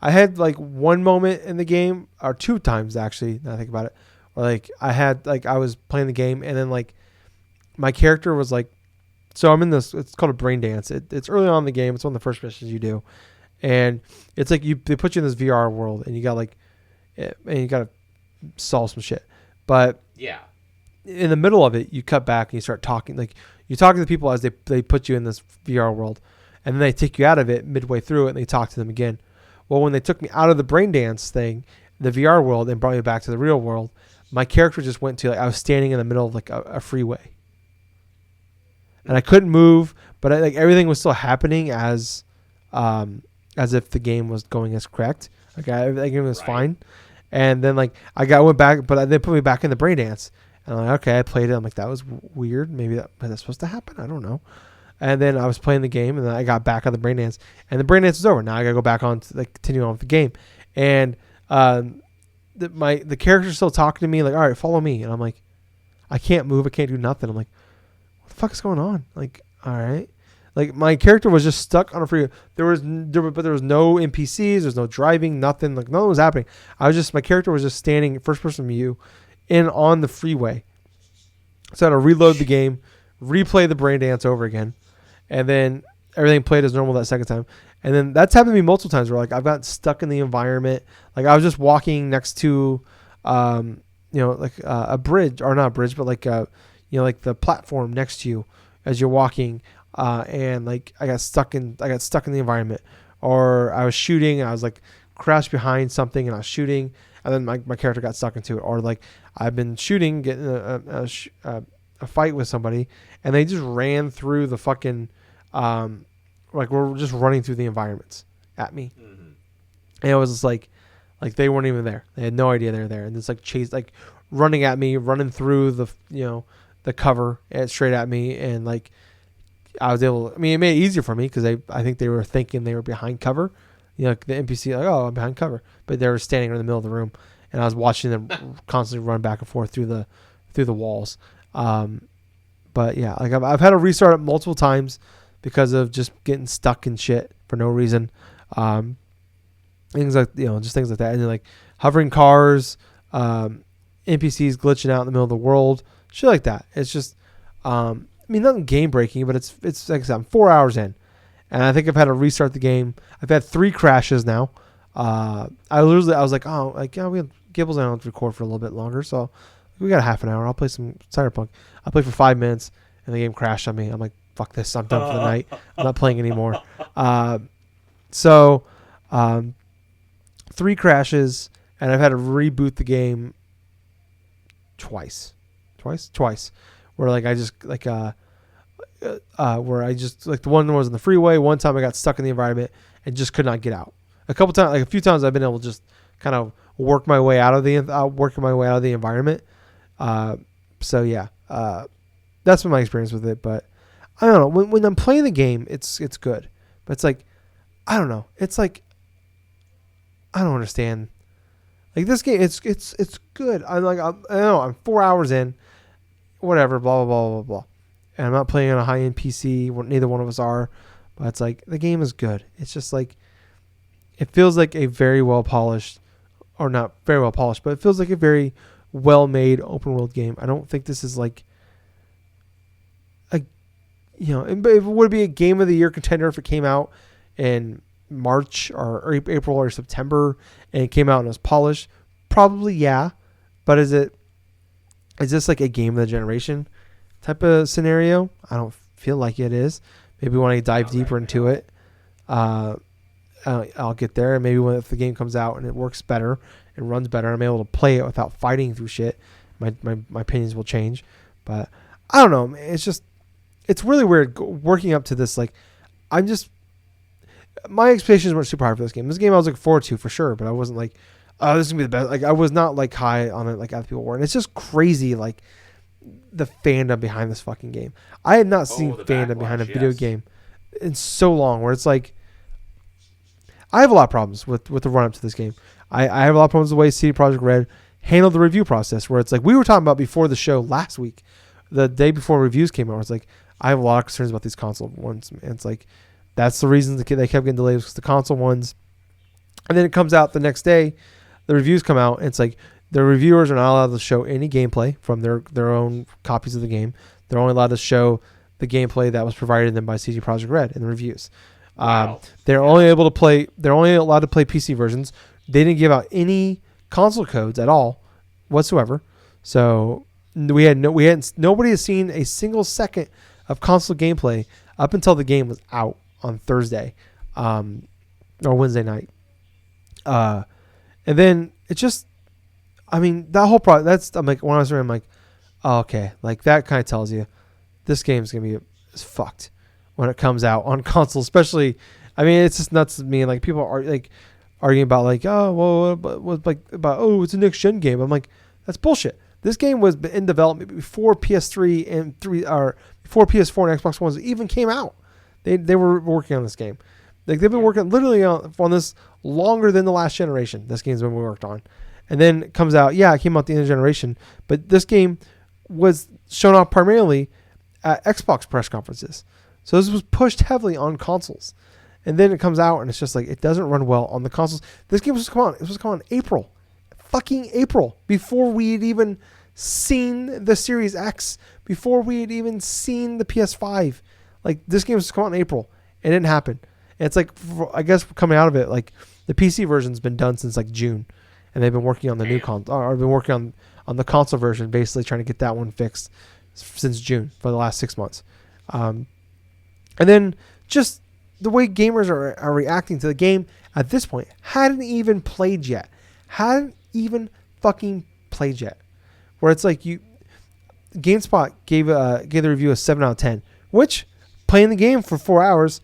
had like one moment in the game, or two times actually, now I think about it, where like I was playing the game and then like my character was like, so I'm in this, it's called a brain dance. It's early on in the game. It's one of the first missions you do. And it's like they put you in this VR world and you got to solve some shit. But yeah, in the middle of it, you cut back and you start talking. Like you're talking to people as they put you in this VR world. And then they take you out of it midway through it and they talk to them again. Well, when they took me out of the brain dance thing, the VR world, and brought me back to the real world, my character just went to, like, I was standing in the middle of like a freeway. And I couldn't move, but everything was still happening as if the game was going as correct. Like everything was fine. And then like went back, but they put me back in the brain dance. And I'm like, okay, I played it. I'm like, that was weird. Maybe that's supposed to happen. I don't know. And then I was playing the game, and then I got back on the brain dance, and the brain dance is over. Now I gotta go back on to continue on with the game, and the character's still talking to me, like, all right, follow me, and I'm like, I can't move, I can't do nothing. I'm like, what the fuck is going on? Like, all right, like my character was just stuck on a freeway. There was no NPCs, there's no driving, nothing, like nothing was happening. My character was just standing first person view, on the freeway. So I had to reload the game, replay the brain dance over again. And then everything played as normal that second time. And then that's happened to me multiple times where like I've gotten stuck in the environment. Like I was just walking next to, a bridge, or not a bridge, but like, like the platform next to you as you're walking. And like I got stuck in the environment, or I was shooting and I was like crashed behind something and I was shooting. And then my character got stuck into it. Or like I've been shooting, getting a fight with somebody, and they just ran through the fucking like we're just running through the environments at me. Mm-hmm. And it was just like they weren't even there. They had no idea they were there, and it's like running at me, running through the cover straight at me. And like I was able, it made it easier for me because I think they were thinking they were behind cover, like the NPC, like, oh, I'm behind cover, but they were standing in the middle of the room, and I was watching them constantly run back and forth through the walls. But yeah, like I've had to restart it multiple times because of just getting stuck in shit for no reason. Things like, just things like that. And then like hovering cars, NPCs glitching out in the middle of the world, shit like that. It's just, nothing game breaking, but it's like I said, I'm 4 hours in, and I think I've had to restart the game. I've had 3 crashes now. I was like, oh, like, yeah, we have Gables and Tyler to record for a little bit longer, so we got a half an hour. I'll play some CyberPunk. I played for 5 minutes, and the game crashed on me. I'm like, fuck this. I'm done for the night. I'm not playing anymore. 3 crashes, and I've had to reboot the game twice. Where like I just like where I just like the one was in the freeway. One time I got stuck in the environment and just could not get out. A few times I've been able to just kind of work my way out of the environment. So yeah, that's been my experience with it. But I don't know, when I'm playing the game, it's good. But it's like, I don't know. It's like, I don't understand. Like this game, it's good. I'm like, I don't know. I'm 4 hours in, whatever, blah, blah, blah, blah, blah. And I'm not playing on a high-end PC. Neither one of us are. But it's like, the game is good. It's just like, it feels like a very well polished, or not very well polished, but it feels like a very well made open world game. I don't think this is like a, it would be a game of the year contender if it came out in March or April or September and it came out and it was polished. Probably, yeah. But is this like a game of the generation type of scenario? I don't feel like it is. Maybe when I dive deeper into it, I'll get there. And maybe if the game comes out and it works better and runs better, I'm able to play it without fighting through shit, my opinions will change. But I don't know. It's really weird working up to this. Like, my expectations weren't super high for this game. This game I was looking forward to for sure, but I wasn't like, oh, this is gonna be the best. Like, I was not like high on it like other people were. And it's just crazy, like the fandom behind this fucking game. I had not seen fandom behind a video game in so long. Where it's like, I have a lot of problems with the run up to this game. I have a lot of problems with the way CD Projekt Red handled the review process. Where it's like we were talking about before the show last week, the day before reviews came out. Where it's like I have a lot of concerns about these console ones. And it's like that's the reason they kept getting delayed because the console ones. And then it comes out the next day. The reviews come out, and it's like the reviewers are not allowed to show any gameplay from their own copies of the game. They're only allowed to show the gameplay that was provided to them by CD Projekt Red in the reviews. Wow. They're only allowed to play PC versions. They didn't give out any console codes at all whatsoever. So nobody has seen a single second of console gameplay up until the game was out on Thursday, or Wednesday night. And then it just, that whole product, I'm like, when I was there, I'm like, oh, okay. Like that kind of tells you this game's going to be fucked when it comes out on console, especially, it's just nuts to me. Like people are like arguing about like, oh, well, it's a next gen game. I'm like, that's bullshit. This game was in development before PS3 and before PS4 and Xbox One even came out. They were working on this game. Like they've been working literally on this longer than the last generation. This game's been worked on, and then it comes out. Yeah, it came out the end of the generation, but this game was shown off primarily at Xbox press conferences. So this was pushed heavily on consoles, and then it comes out and it's just like it doesn't run well on the consoles. This game was supposed to come out in April, fucking April, before we had even seen the Series X, before we had even seen the PS5. Like this game was supposed to come out in April. It didn't happen. And it's like, I guess coming out of it, like the PC version's been done since like June, and they've been working on the new console, or been working on the console version, basically trying to get that one fixed since June for the last 6 months. And then just the way gamers are reacting to the game at this point, hadn't even played yet, hadn't even fucking played yet. Where it's like GameSpot gave the review a 7 out of 10, which playing the game for 4 hours.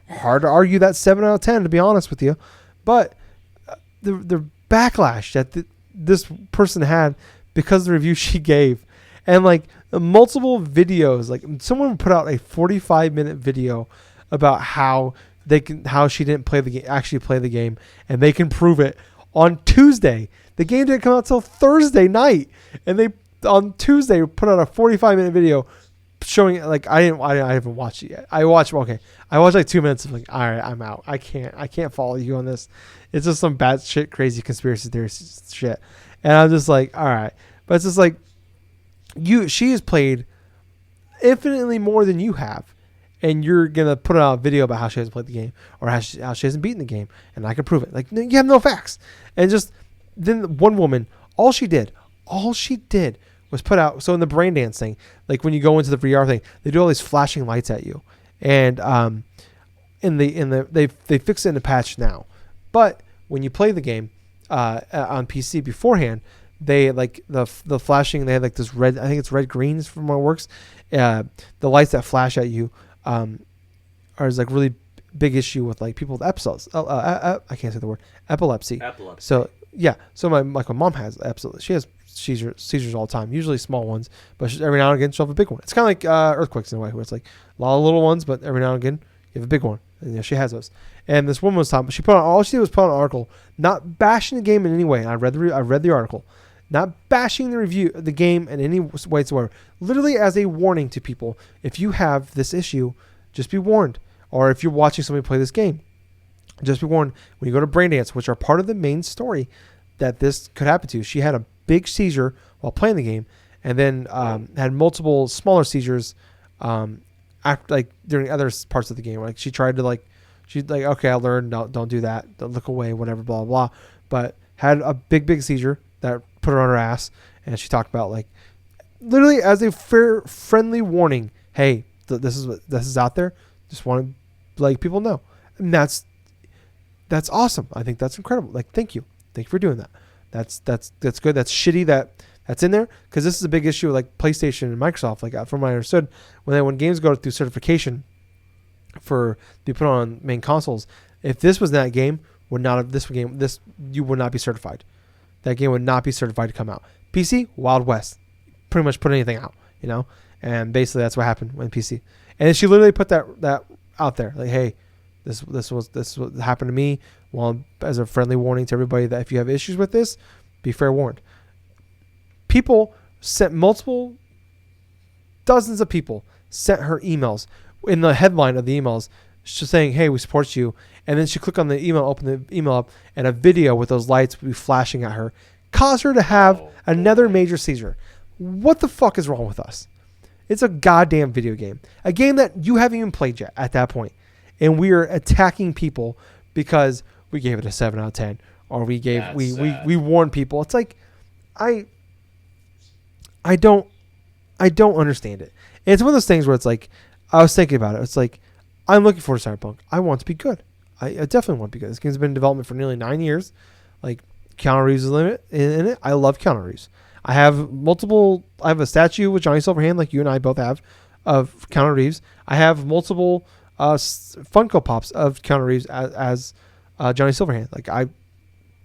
Hard to argue that 7 out of 10, to be honest with you. But the backlash that this person had because of the review she gave, and like multiple videos, like someone put out a 45-minute video about how she didn't actually play the game, and they can prove it on Tuesday. The game didn't come out till Thursday night, and they on Tuesday put out a 45-minute video showing, like, I haven't watched it yet. I watched like 2 minutes of like, all right, I'm out. I can't follow you on this. It's just some bad shit, crazy conspiracy theory shit. And I'm just like, all right. But it's just like, she has played infinitely more than you have. And you're going to put out a video about how she hasn't played the game, or how she hasn't beaten the game. And I can prove it. Like, you have no facts. And just, then one woman, all she did was put out. So in the brain dance thing, like when you go into the VR thing, they do all these flashing lights at you, and they fix it in the patch now. But when you play the game on PC beforehand, they like the flashing. They had like this red. I think it's red greens from what works. The lights that flash at you are like really big issue with like people with episodes. I can't say the word epilepsy. So yeah. So my mom has epilepsy. She has seizures all the time, usually small ones, but every now and again she'll have a big one. It's kind of like earthquakes in a way, where it's like a lot of little ones, but every now and again you have a big one. And she has those. And this woman was talking, she put on, all she did was put on an article, not bashing the game in any way. And I read the article, not bashing the game in any way whatsoever. Literally as a warning to people: if you have this issue, just be warned. Or if you're watching somebody play this game, Just be warned, when you go to Braindance, which are part of the main story that this could happen to, she had a big seizure while playing the game, and then had multiple smaller seizures after, like, during other parts of the game. Like, she tried to, like, she's like, okay, I learned, don't do that, don't look away, whatever, blah, blah, blah. But had a big seizure that put her on her ass, and she talked about, like, literally as a friendly warning, hey, this is out there. Just want to let people know. And that's awesome. I think that's incredible. Like, thank you for doing that. That's good. That's shitty that's in there, because this is a big issue with, like, PlayStation and Microsoft. Like, from what I understood, when games go through certification for to be put on main consoles, if this was that game, you would not be certified. That game would not be certified to come out. PC, Wild West, pretty much put anything out, you know. And basically that's what happened with PC. And she literally put that out there, like, hey, this what happened to me. Well, as a friendly warning to everybody that if you have issues with this, be fair warned. People sent dozens of people sent her emails in the headline of the emails, just saying, hey, we support you. And then she clicked on the email, open the email up, and a video with those lights would be flashing at her, caused her to have another major seizure. What the fuck is wrong with us? It's a goddamn video game. A game that you haven't even played yet at that point. And we are attacking people because we gave it a 7 out of 10. Or we warned people. It's like, I don't understand it. And it's one of those things where it's like, I was thinking about it. It's like, I'm looking forward to CyberPunk. I want it to be good. I definitely want it to be good. This game's been in development for nearly 9 years. Like, Keanu Reeves is in it. I love Keanu Reeves. I have a statue with Johnny Silverhand, like you and I both have, of Keanu Reeves. I have multiple Funko Pops of Keanu Reeves as Johnny Silverhand. Like,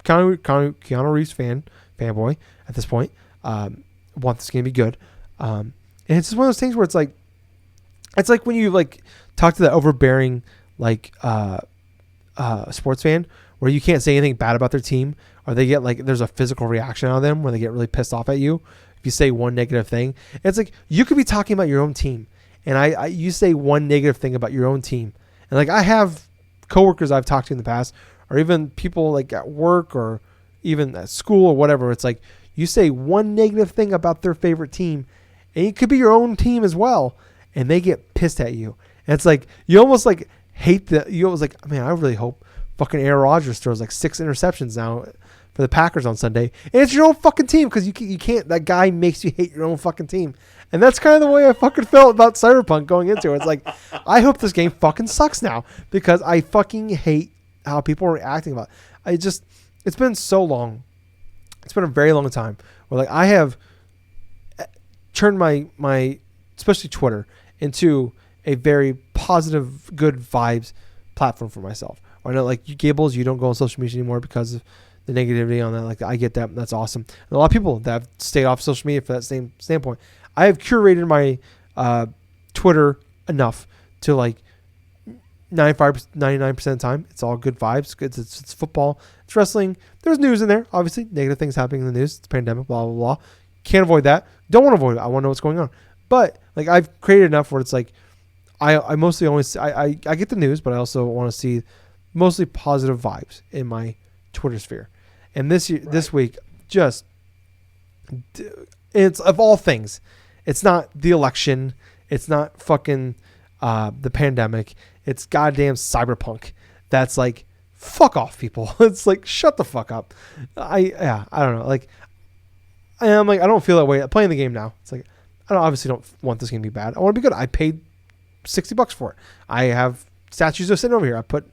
Keanu Reeves fanboy at this point. Want this game to be good. And it's just one of those things where it's like when you, like, talk to that overbearing, like, sports fan, where you can't say anything bad about their team, or they get, like, there's a physical reaction out of them where they get really pissed off at you if you say one negative thing. It's like, you could be talking about your own team, and you say one negative thing about your own team, and, like, I have coworkers I've talked to in the past, or even people, like, at work or even at school or whatever. It's like, you say one negative thing about their favorite team, and it could be your own team as well, and they get pissed at you. And it's like, you almost, like, you almost like, man, I really hope fucking Aaron Rodgers throws, like, 6 interceptions now for the Packers on Sunday. And it's your own fucking team, because you can't, that guy makes you hate your own fucking team. And that's kind of the way I fucking felt about CyberPunk going into it. It's like, I hope this game fucking sucks now, because I fucking hate how people are acting about it. It's been so long. It's been a very long time where, like, I have turned my especially Twitter into a very positive, good vibes platform for myself. Or I know, like, you Gables, you don't go on social media anymore because of the negativity on that. Like, I get that. That's awesome. And a lot of people that have stayed off social media for that same standpoint. I have curated my Twitter enough to, like, 99% of the time, it's all good vibes. It's football. It's wrestling. There's news in there. Obviously, negative things happening in the news. It's a pandemic, blah, blah, blah. Can't avoid that. Don't want to avoid it. I want to know what's going on. But, like, I've created enough where it's like, I mostly always, I get the news, but I also want to see mostly positive vibes in my Twitter sphere. And this week, just, it's, of all things, it's not the election. It's not fucking the pandemic. It's goddamn CyberPunk. That's like, fuck off, people. It's like, shut the fuck up. I don't know. Like, I'm like, I don't feel that way. I'm playing the game now. It's like, obviously don't want this game to be bad. I want to be good. I paid $60 for it. I have statues just sitting over here. I put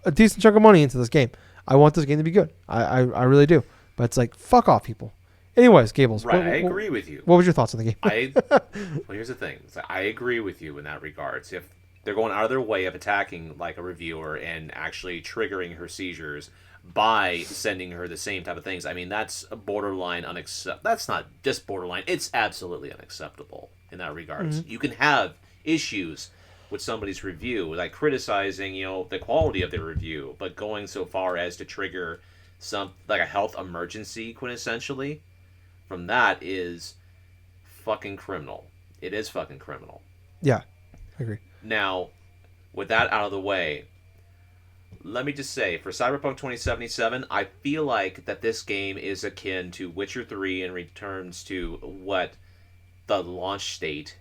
a decent chunk of money into this game. I want this game to be good. I really do. But it's like, fuck off, people. Anyways, Gables. Right, I agree with you. What was your thoughts on the game? Well, here's the thing. I agree with you in that regards. If they're going out of their way of attacking, like, a reviewer and actually triggering her seizures by sending her the same type of things, I mean, that's borderline unacceptable. That's not just borderline. It's absolutely unacceptable in that regards. Mm-hmm. You can have issues with somebody's review, like criticizing, the quality of their review, but going so far as to trigger like a health emergency, quintessentially, from that is fucking criminal. It is fucking criminal. Yeah, I agree. Now, with that out of the way, let me just say, for Cyberpunk 2077, I feel like that this game is akin to Witcher 3 and returns to what the launch state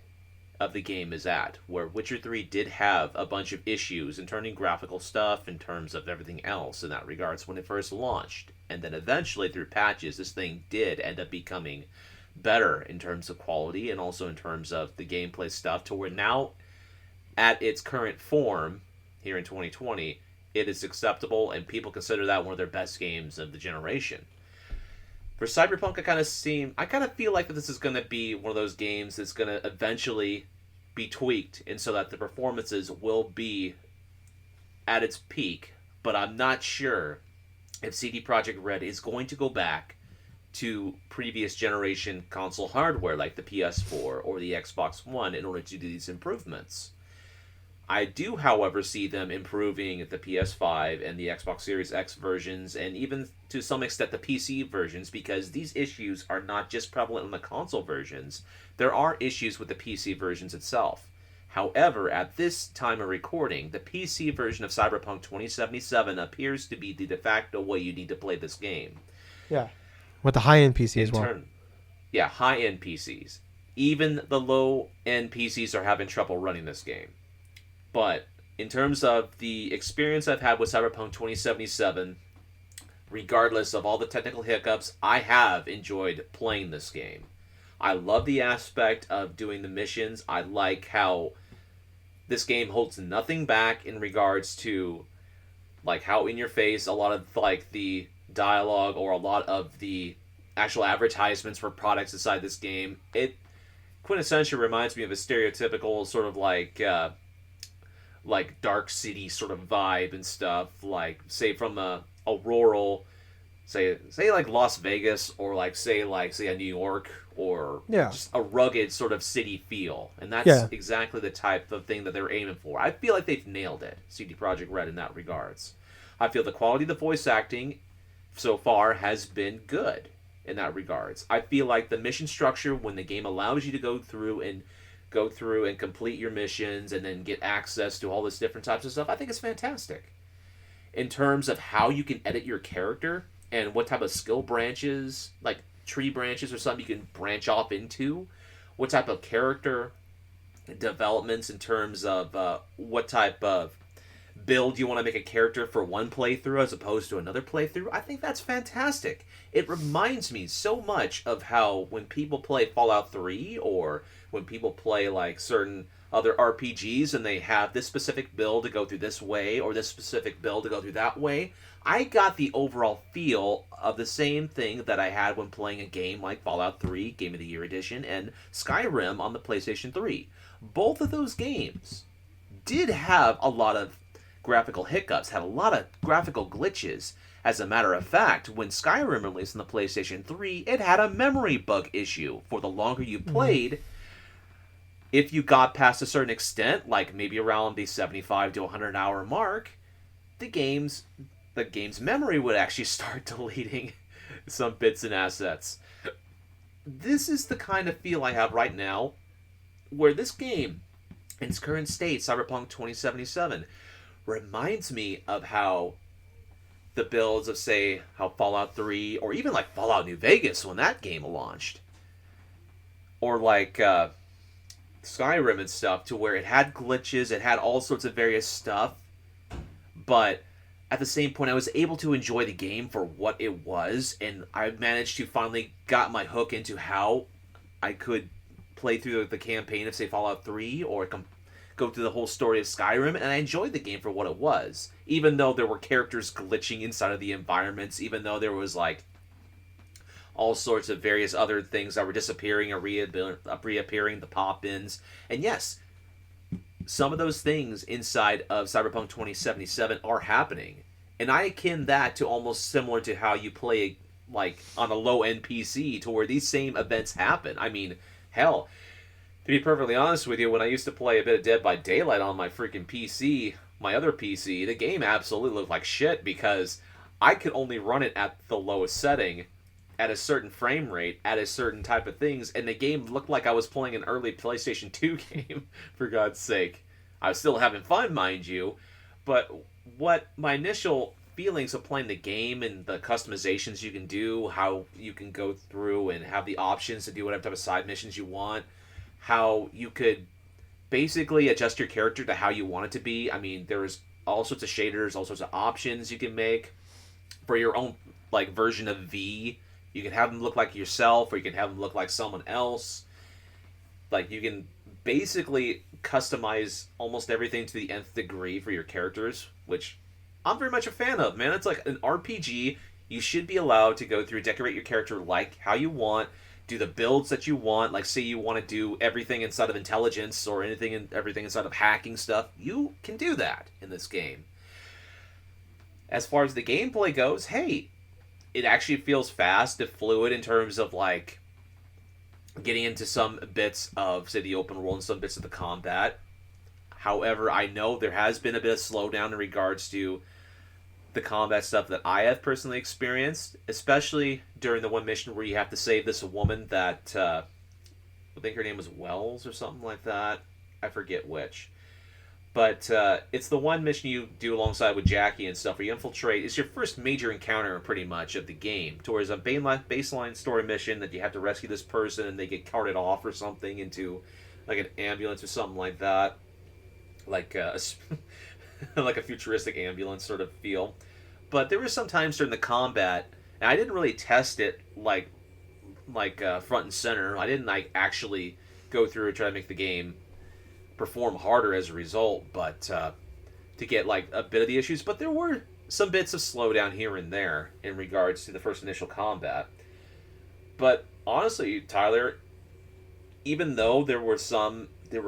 of the game is at, where Witcher 3 did have a bunch of issues in turning graphical stuff in terms of everything else in that regards when it first launched. And then eventually through patches, this thing did end up becoming better in terms of quality and also in terms of the gameplay stuff, to where now at its current form here in 2020, it is acceptable and people consider that one of their best games of the generation. For Cyberpunk, I kind of feel like that this is going to be one of those games that's going to eventually be tweaked, and so that the performances will be at its peak. But I'm not sure if CD Projekt Red is going to go back to previous generation console hardware like the PS4 or the Xbox One in order to do these improvements. I do, however, see them improving the PS5 and the Xbox Series X versions, and even to some extent the PC versions, because these issues are not just prevalent on the console versions. There are issues with the PC versions itself. However, at this time of recording, the PC version of Cyberpunk 2077 appears to be the de facto way you need to play this game. Yeah. With the high-end PC as well. Yeah, high-end PCs. Even the low-end PCs are having trouble running this game. But in terms of the experience I've had with Cyberpunk 2077, regardless of all the technical hiccups, I have enjoyed playing this game. I love the aspect of doing the missions. I like how this game holds nothing back in regards to like how in your face a lot of like the dialogue or a lot of the actual advertisements for products inside this game. It quintessentially reminds me of a stereotypical sort of like dark city sort of vibe and stuff, like say from a rural, say like Las Vegas, or like say a New York, or just a rugged sort of city feel. And that's exactly the type of thing that they're aiming for. I feel like they've nailed it, CD Projekt Red, in that regards. I feel the quality of the voice acting so far has been good in that regards. I feel like the mission structure, when the game allows you to go through and complete your missions and then get access to all this different types of stuff, I think it's fantastic. In terms of how you can edit your character and what type of skill branches, like tree branches or something, you can branch off into, what type of character developments in terms of what type of build you want to make a character for one playthrough as opposed to another playthrough, I think that's fantastic. It reminds me so much of how when people play Fallout 3 or when people play like certain other RPGs and they have this specific build to go through this way or this specific build to go through that way, I got the overall feel of the same thing that I had when playing a game like Fallout 3 Game of the Year Edition and Skyrim on the PlayStation 3. Both of those games did have a lot of graphical hiccups, had a lot of graphical glitches. As a matter of fact, when Skyrim released on the PlayStation 3, it had a memory bug issue. For the longer you played, if you got past a certain extent, like maybe around the 75 to 100 hour mark, the game's memory would actually start deleting some bits and assets. This is the kind of feel I have right now, where this game, in its current state, Cyberpunk 2077, reminds me of how the builds of, say, how Fallout 3, or even like Fallout New Vegas when that game launched, or like Skyrim and stuff, to where it had glitches, it had all sorts of various stuff, but at the same point I was able to enjoy the game for what it was, and I managed to finally got my hook into how I could play through the campaign of, say, Fallout 3, or go through the whole story of Skyrim, and I enjoyed the game for what it was. Even though there were characters glitching inside of the environments, even though there was like all sorts of various other things that were disappearing or reappearing, the pop-ins. And yes, some of those things inside of Cyberpunk 2077 are happening. And I akin that to almost similar to how you play like on a low-end PC, to where these same events happen. I mean, hell, to be perfectly honest with you, when I used to play a bit of Dead by Daylight on my freaking PC, my other PC, the game absolutely looked like shit because I could only run it at the lowest setting, at a certain frame rate, at a certain type of things, and the game looked like I was playing an early PlayStation 2 game, for God's sake. I was still having fun, mind you, but what my initial feelings of playing the game and the customizations you can do, how you can go through and have the options to do whatever type of side missions you want, how you could basically adjust your character to how you want it to be. I mean, there's all sorts of shaders, all sorts of options you can make for your own like version of V. You can have them look like yourself, or you can have them look like someone else. Like, you can basically customize almost everything to the nth degree for your characters, which I'm very much a fan of, man. It's like an RPG. You should be allowed to go through, decorate your character like how you want, do the builds that you want. Like, say you want to do everything inside of intelligence or everything inside of hacking stuff. You can do that in this game. As far as the gameplay goes, hey, it actually feels fast and fluid in terms of, like, getting into some bits of, say, the open world and some bits of the combat. However, I know there has been a bit of slowdown in regards to the combat stuff that I have personally experienced, especially during the one mission where you have to save this woman that, I think her name was Wells or something like that. I forget which. But it's the one mission you do alongside with Jackie and stuff where you infiltrate. It's your first major encounter, pretty much, of the game. Towards a baseline story mission that you have to rescue this person and they get carted off or something into like an ambulance or something like that. Like like a futuristic ambulance sort of feel. But there were some times during the combat, and I didn't really test it like front and center. I didn't like actually go through and try to make the game perform harder as a result, but to get like a bit of the issues. But there were some bits of slowdown here and there in regards to the first initial combat. But honestly, Tyler, even though there were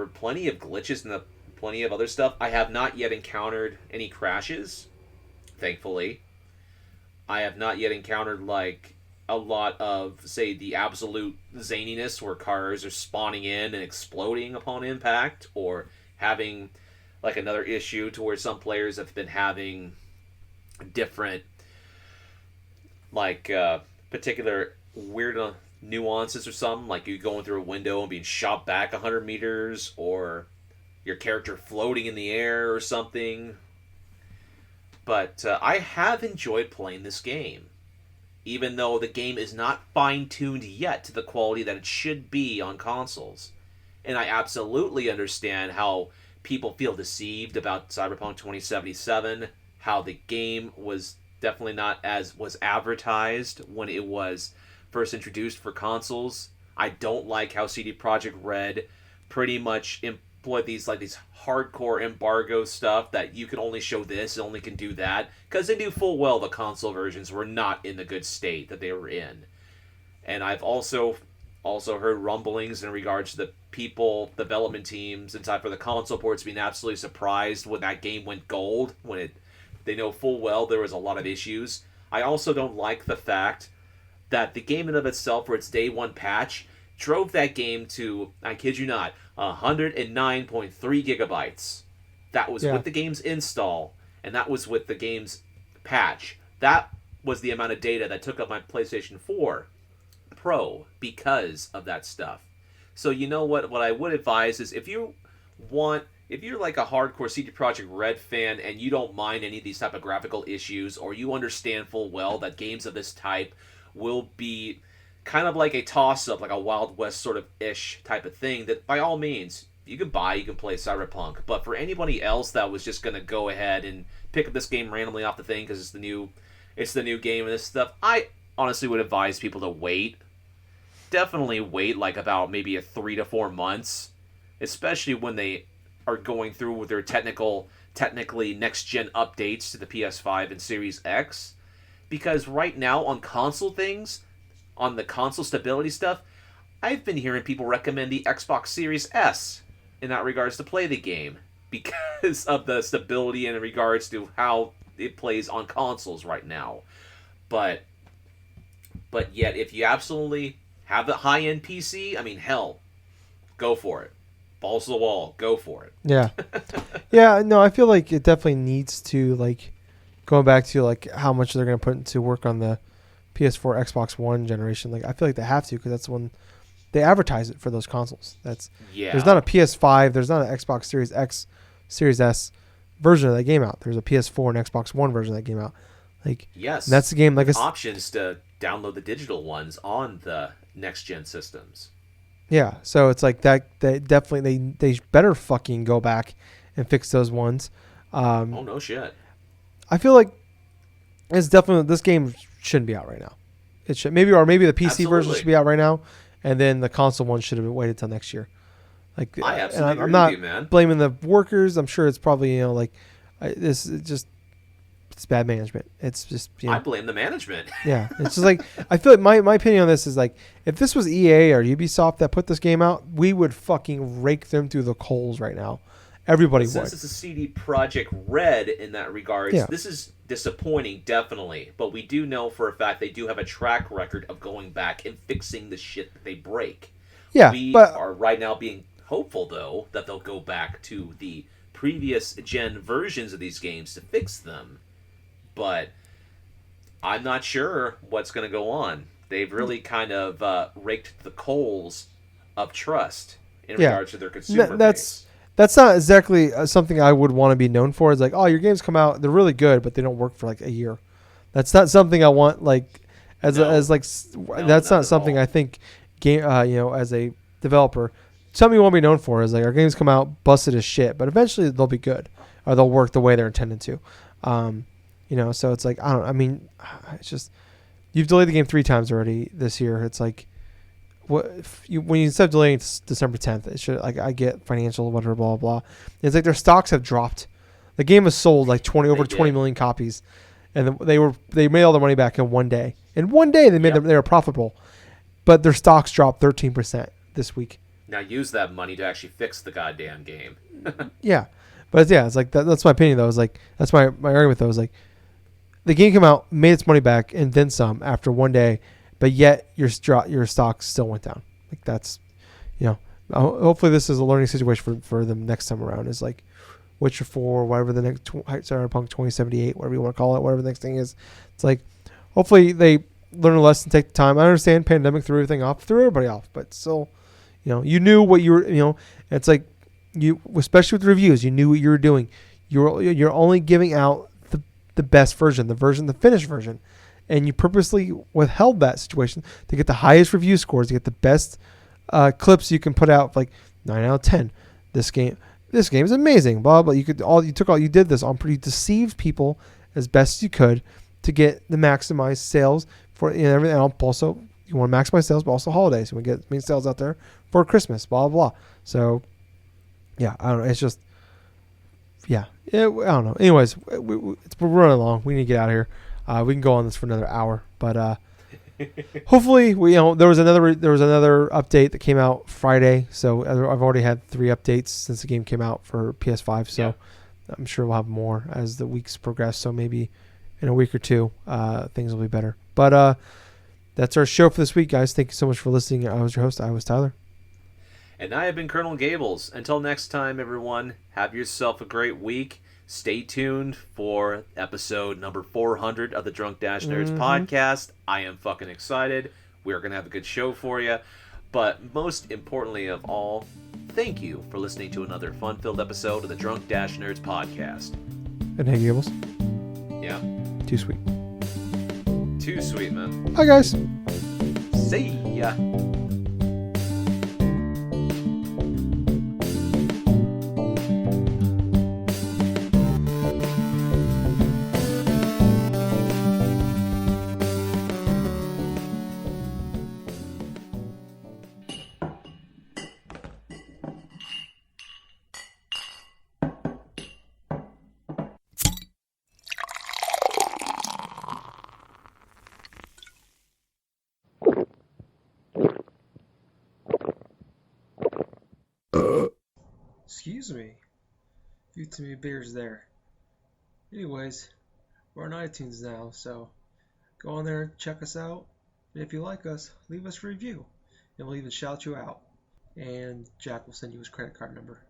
plenty of glitches and plenty of other stuff, I have not yet encountered any crashes, thankfully. I have not yet encountered like a lot of, say, the absolute zaniness where cars are spawning in and exploding upon impact, or having like another issue to where some players have been having different like particular weird nuances or something, like you going through a window and being shot back 100 meters, or your character floating in the air or something. But I have enjoyed playing this game, even though the game is not fine-tuned yet to the quality that it should be on consoles. And I absolutely understand how people feel deceived about CyberPunk 2077, how the game was definitely not as was advertised when it was first introduced for consoles. I don't like how CD Projekt Red pretty much employed these hardcore embargo stuff that you can only show this and only can do that, because they knew full well the console versions were not in the good state that they were in. And I've also heard rumblings in regards to the development teams inside for the console ports being absolutely surprised when that game went gold, when they know full well there was a lot of issues. I also don't like the fact that the game in of itself, for its day one patch, drove that game to, I kid you not, 109.3 gigabytes. That was with the game's install, and that was with the game's patch. That was the amount of data that took up my PlayStation 4 Pro because of that stuff. So you know what I would advise is, if you're like a hardcore CD Projekt Red fan and you don't mind any of these type of graphical issues, or you understand full well that games of this type will be kind of like a toss-up, like a Wild West sort of ish type of thing, that by all means you can play Cyberpunk. But for anybody else that was just going to go ahead and pick up this game randomly off the thing because it's the new game and this stuff, I honestly would advise people to wait. Definitely wait like about maybe 3 to 4 months, especially when they are going through with their technically next-gen updates to the PS5 and Series X. Because right now on console things, on the console stability stuff, I've been hearing people recommend the Xbox Series S in that regards to play the game, because of the stability in regards to how it plays on consoles right now. But yet, if you absolutely have a high-end PC, I mean, hell, go for it. Balls to the wall, go for it. Yeah. Yeah, no, I feel like it definitely needs to, like, going back to, like, how much they're going to put into work on the PS4, Xbox One generation. Like, I feel like they have to, because that's when they advertise it for those consoles. There's not a PS5, there's not an Xbox Series X, Series S version of that game out. There's a PS4 and Xbox One version of that game out. Like, Yes. that's the game. Like, options to download the digital ones on the next gen systems. yeah. So it's like that. They definitely they better fucking go back and fix those ones. Oh no shit. I feel like it's definitely this game shouldn't be out right now. It should maybe the PC version should be out right now, and then the console one should have waited till next year. Like, I absolutely agree I'm not with you, man. blaming the workers. I'm sure it's probably this is just it's bad management. It's just I blame the management. Yeah, it's just like I feel like my opinion on this is like if this was EA or Ubisoft that put this game out, we would fucking rake them through the coals right now. Everybody would. Since it's a CD Projekt Red in that regards, this is disappointing, definitely. But we do know for a fact they do have a track record of going back and fixing the shit that they break. Yeah, we but are right now being hopeful, though, that they'll go back to the previous gen versions of these games to fix them. But I'm not sure what's going to go on. They've really kind of raked the coals of trust in regards to their consumer base. That's not exactly something I would want to be known for. It's like, oh, your games come out, they're really good, but they don't work for like a year. That's not something I want. Like, that's not something I think. As a developer, something you want to be known for is like our games come out busted as shit, but eventually they'll be good or they'll work the way they're intended to. So it's like it's just you've delayed the game 3 times already this year. It's like. When you instead of delaying it to December 10th, it should I get financial whatever blah blah. It's like their stocks have dropped. The game was sold like 20 million copies, and they made all their money back in one day. In one day they were profitable, but their stocks dropped 13% this week. Now use that money to actually fix the goddamn game. Yeah, but it's like that's my opinion though. It's like that's my argument though. Is like the game came out, made its money back, and then some after one day. But yet your stocks still went down. Like that's, hopefully this is a learning situation for them next time around. Is like Witcher 4, whatever the next CyberPunk 2078, whatever you want to call it, whatever the next thing is. It's like hopefully they learn a lesson, take the time. I understand pandemic threw everybody off, but still, you knew what you were. It's like you, especially with the reviews, you knew what you were doing. You're only giving out the best version, the finished version. And you purposely withheld that situation to get the highest review scores, to get the best clips you can put out, like 9 out of 10. This game is amazing. Blah blah. You did this on. You deceived people as best you could to get the maximized sales for everything. And also, you want to maximize sales, but also holidays. You want to get main sales out there for Christmas. Blah blah. So, yeah, I don't know. It's just, I don't know. Anyways, we're running along. We need to get out of here. We can go on this for another hour, but hopefully there was another update that came out Friday. So I've already had 3 updates since the game came out for PS5. So I'm sure we'll have more as the weeks progress. So maybe in a week or 2, things will be better. But that's our show for this week, guys. Thank you so much for listening. I was your host. I was Tyler. And I have been Colonel Gables. Until next time, everyone, have yourself a great week. Stay tuned for episode number 400 of the Drunk Dash Nerds podcast. I am fucking excited. We're going to have a good show for you. But most importantly of all, thank you for listening to another fun-filled episode of the Drunk Dash Nerds podcast. And hey, Gables. Yeah. Too sweet. Too sweet, man. Bye, guys. See ya. Excuse me. Few too many beers there. Anyways, we're on iTunes now, so go on there, check us out, and if you like us, leave us a review, and we'll even shout you out. And Jack will send you his credit card number.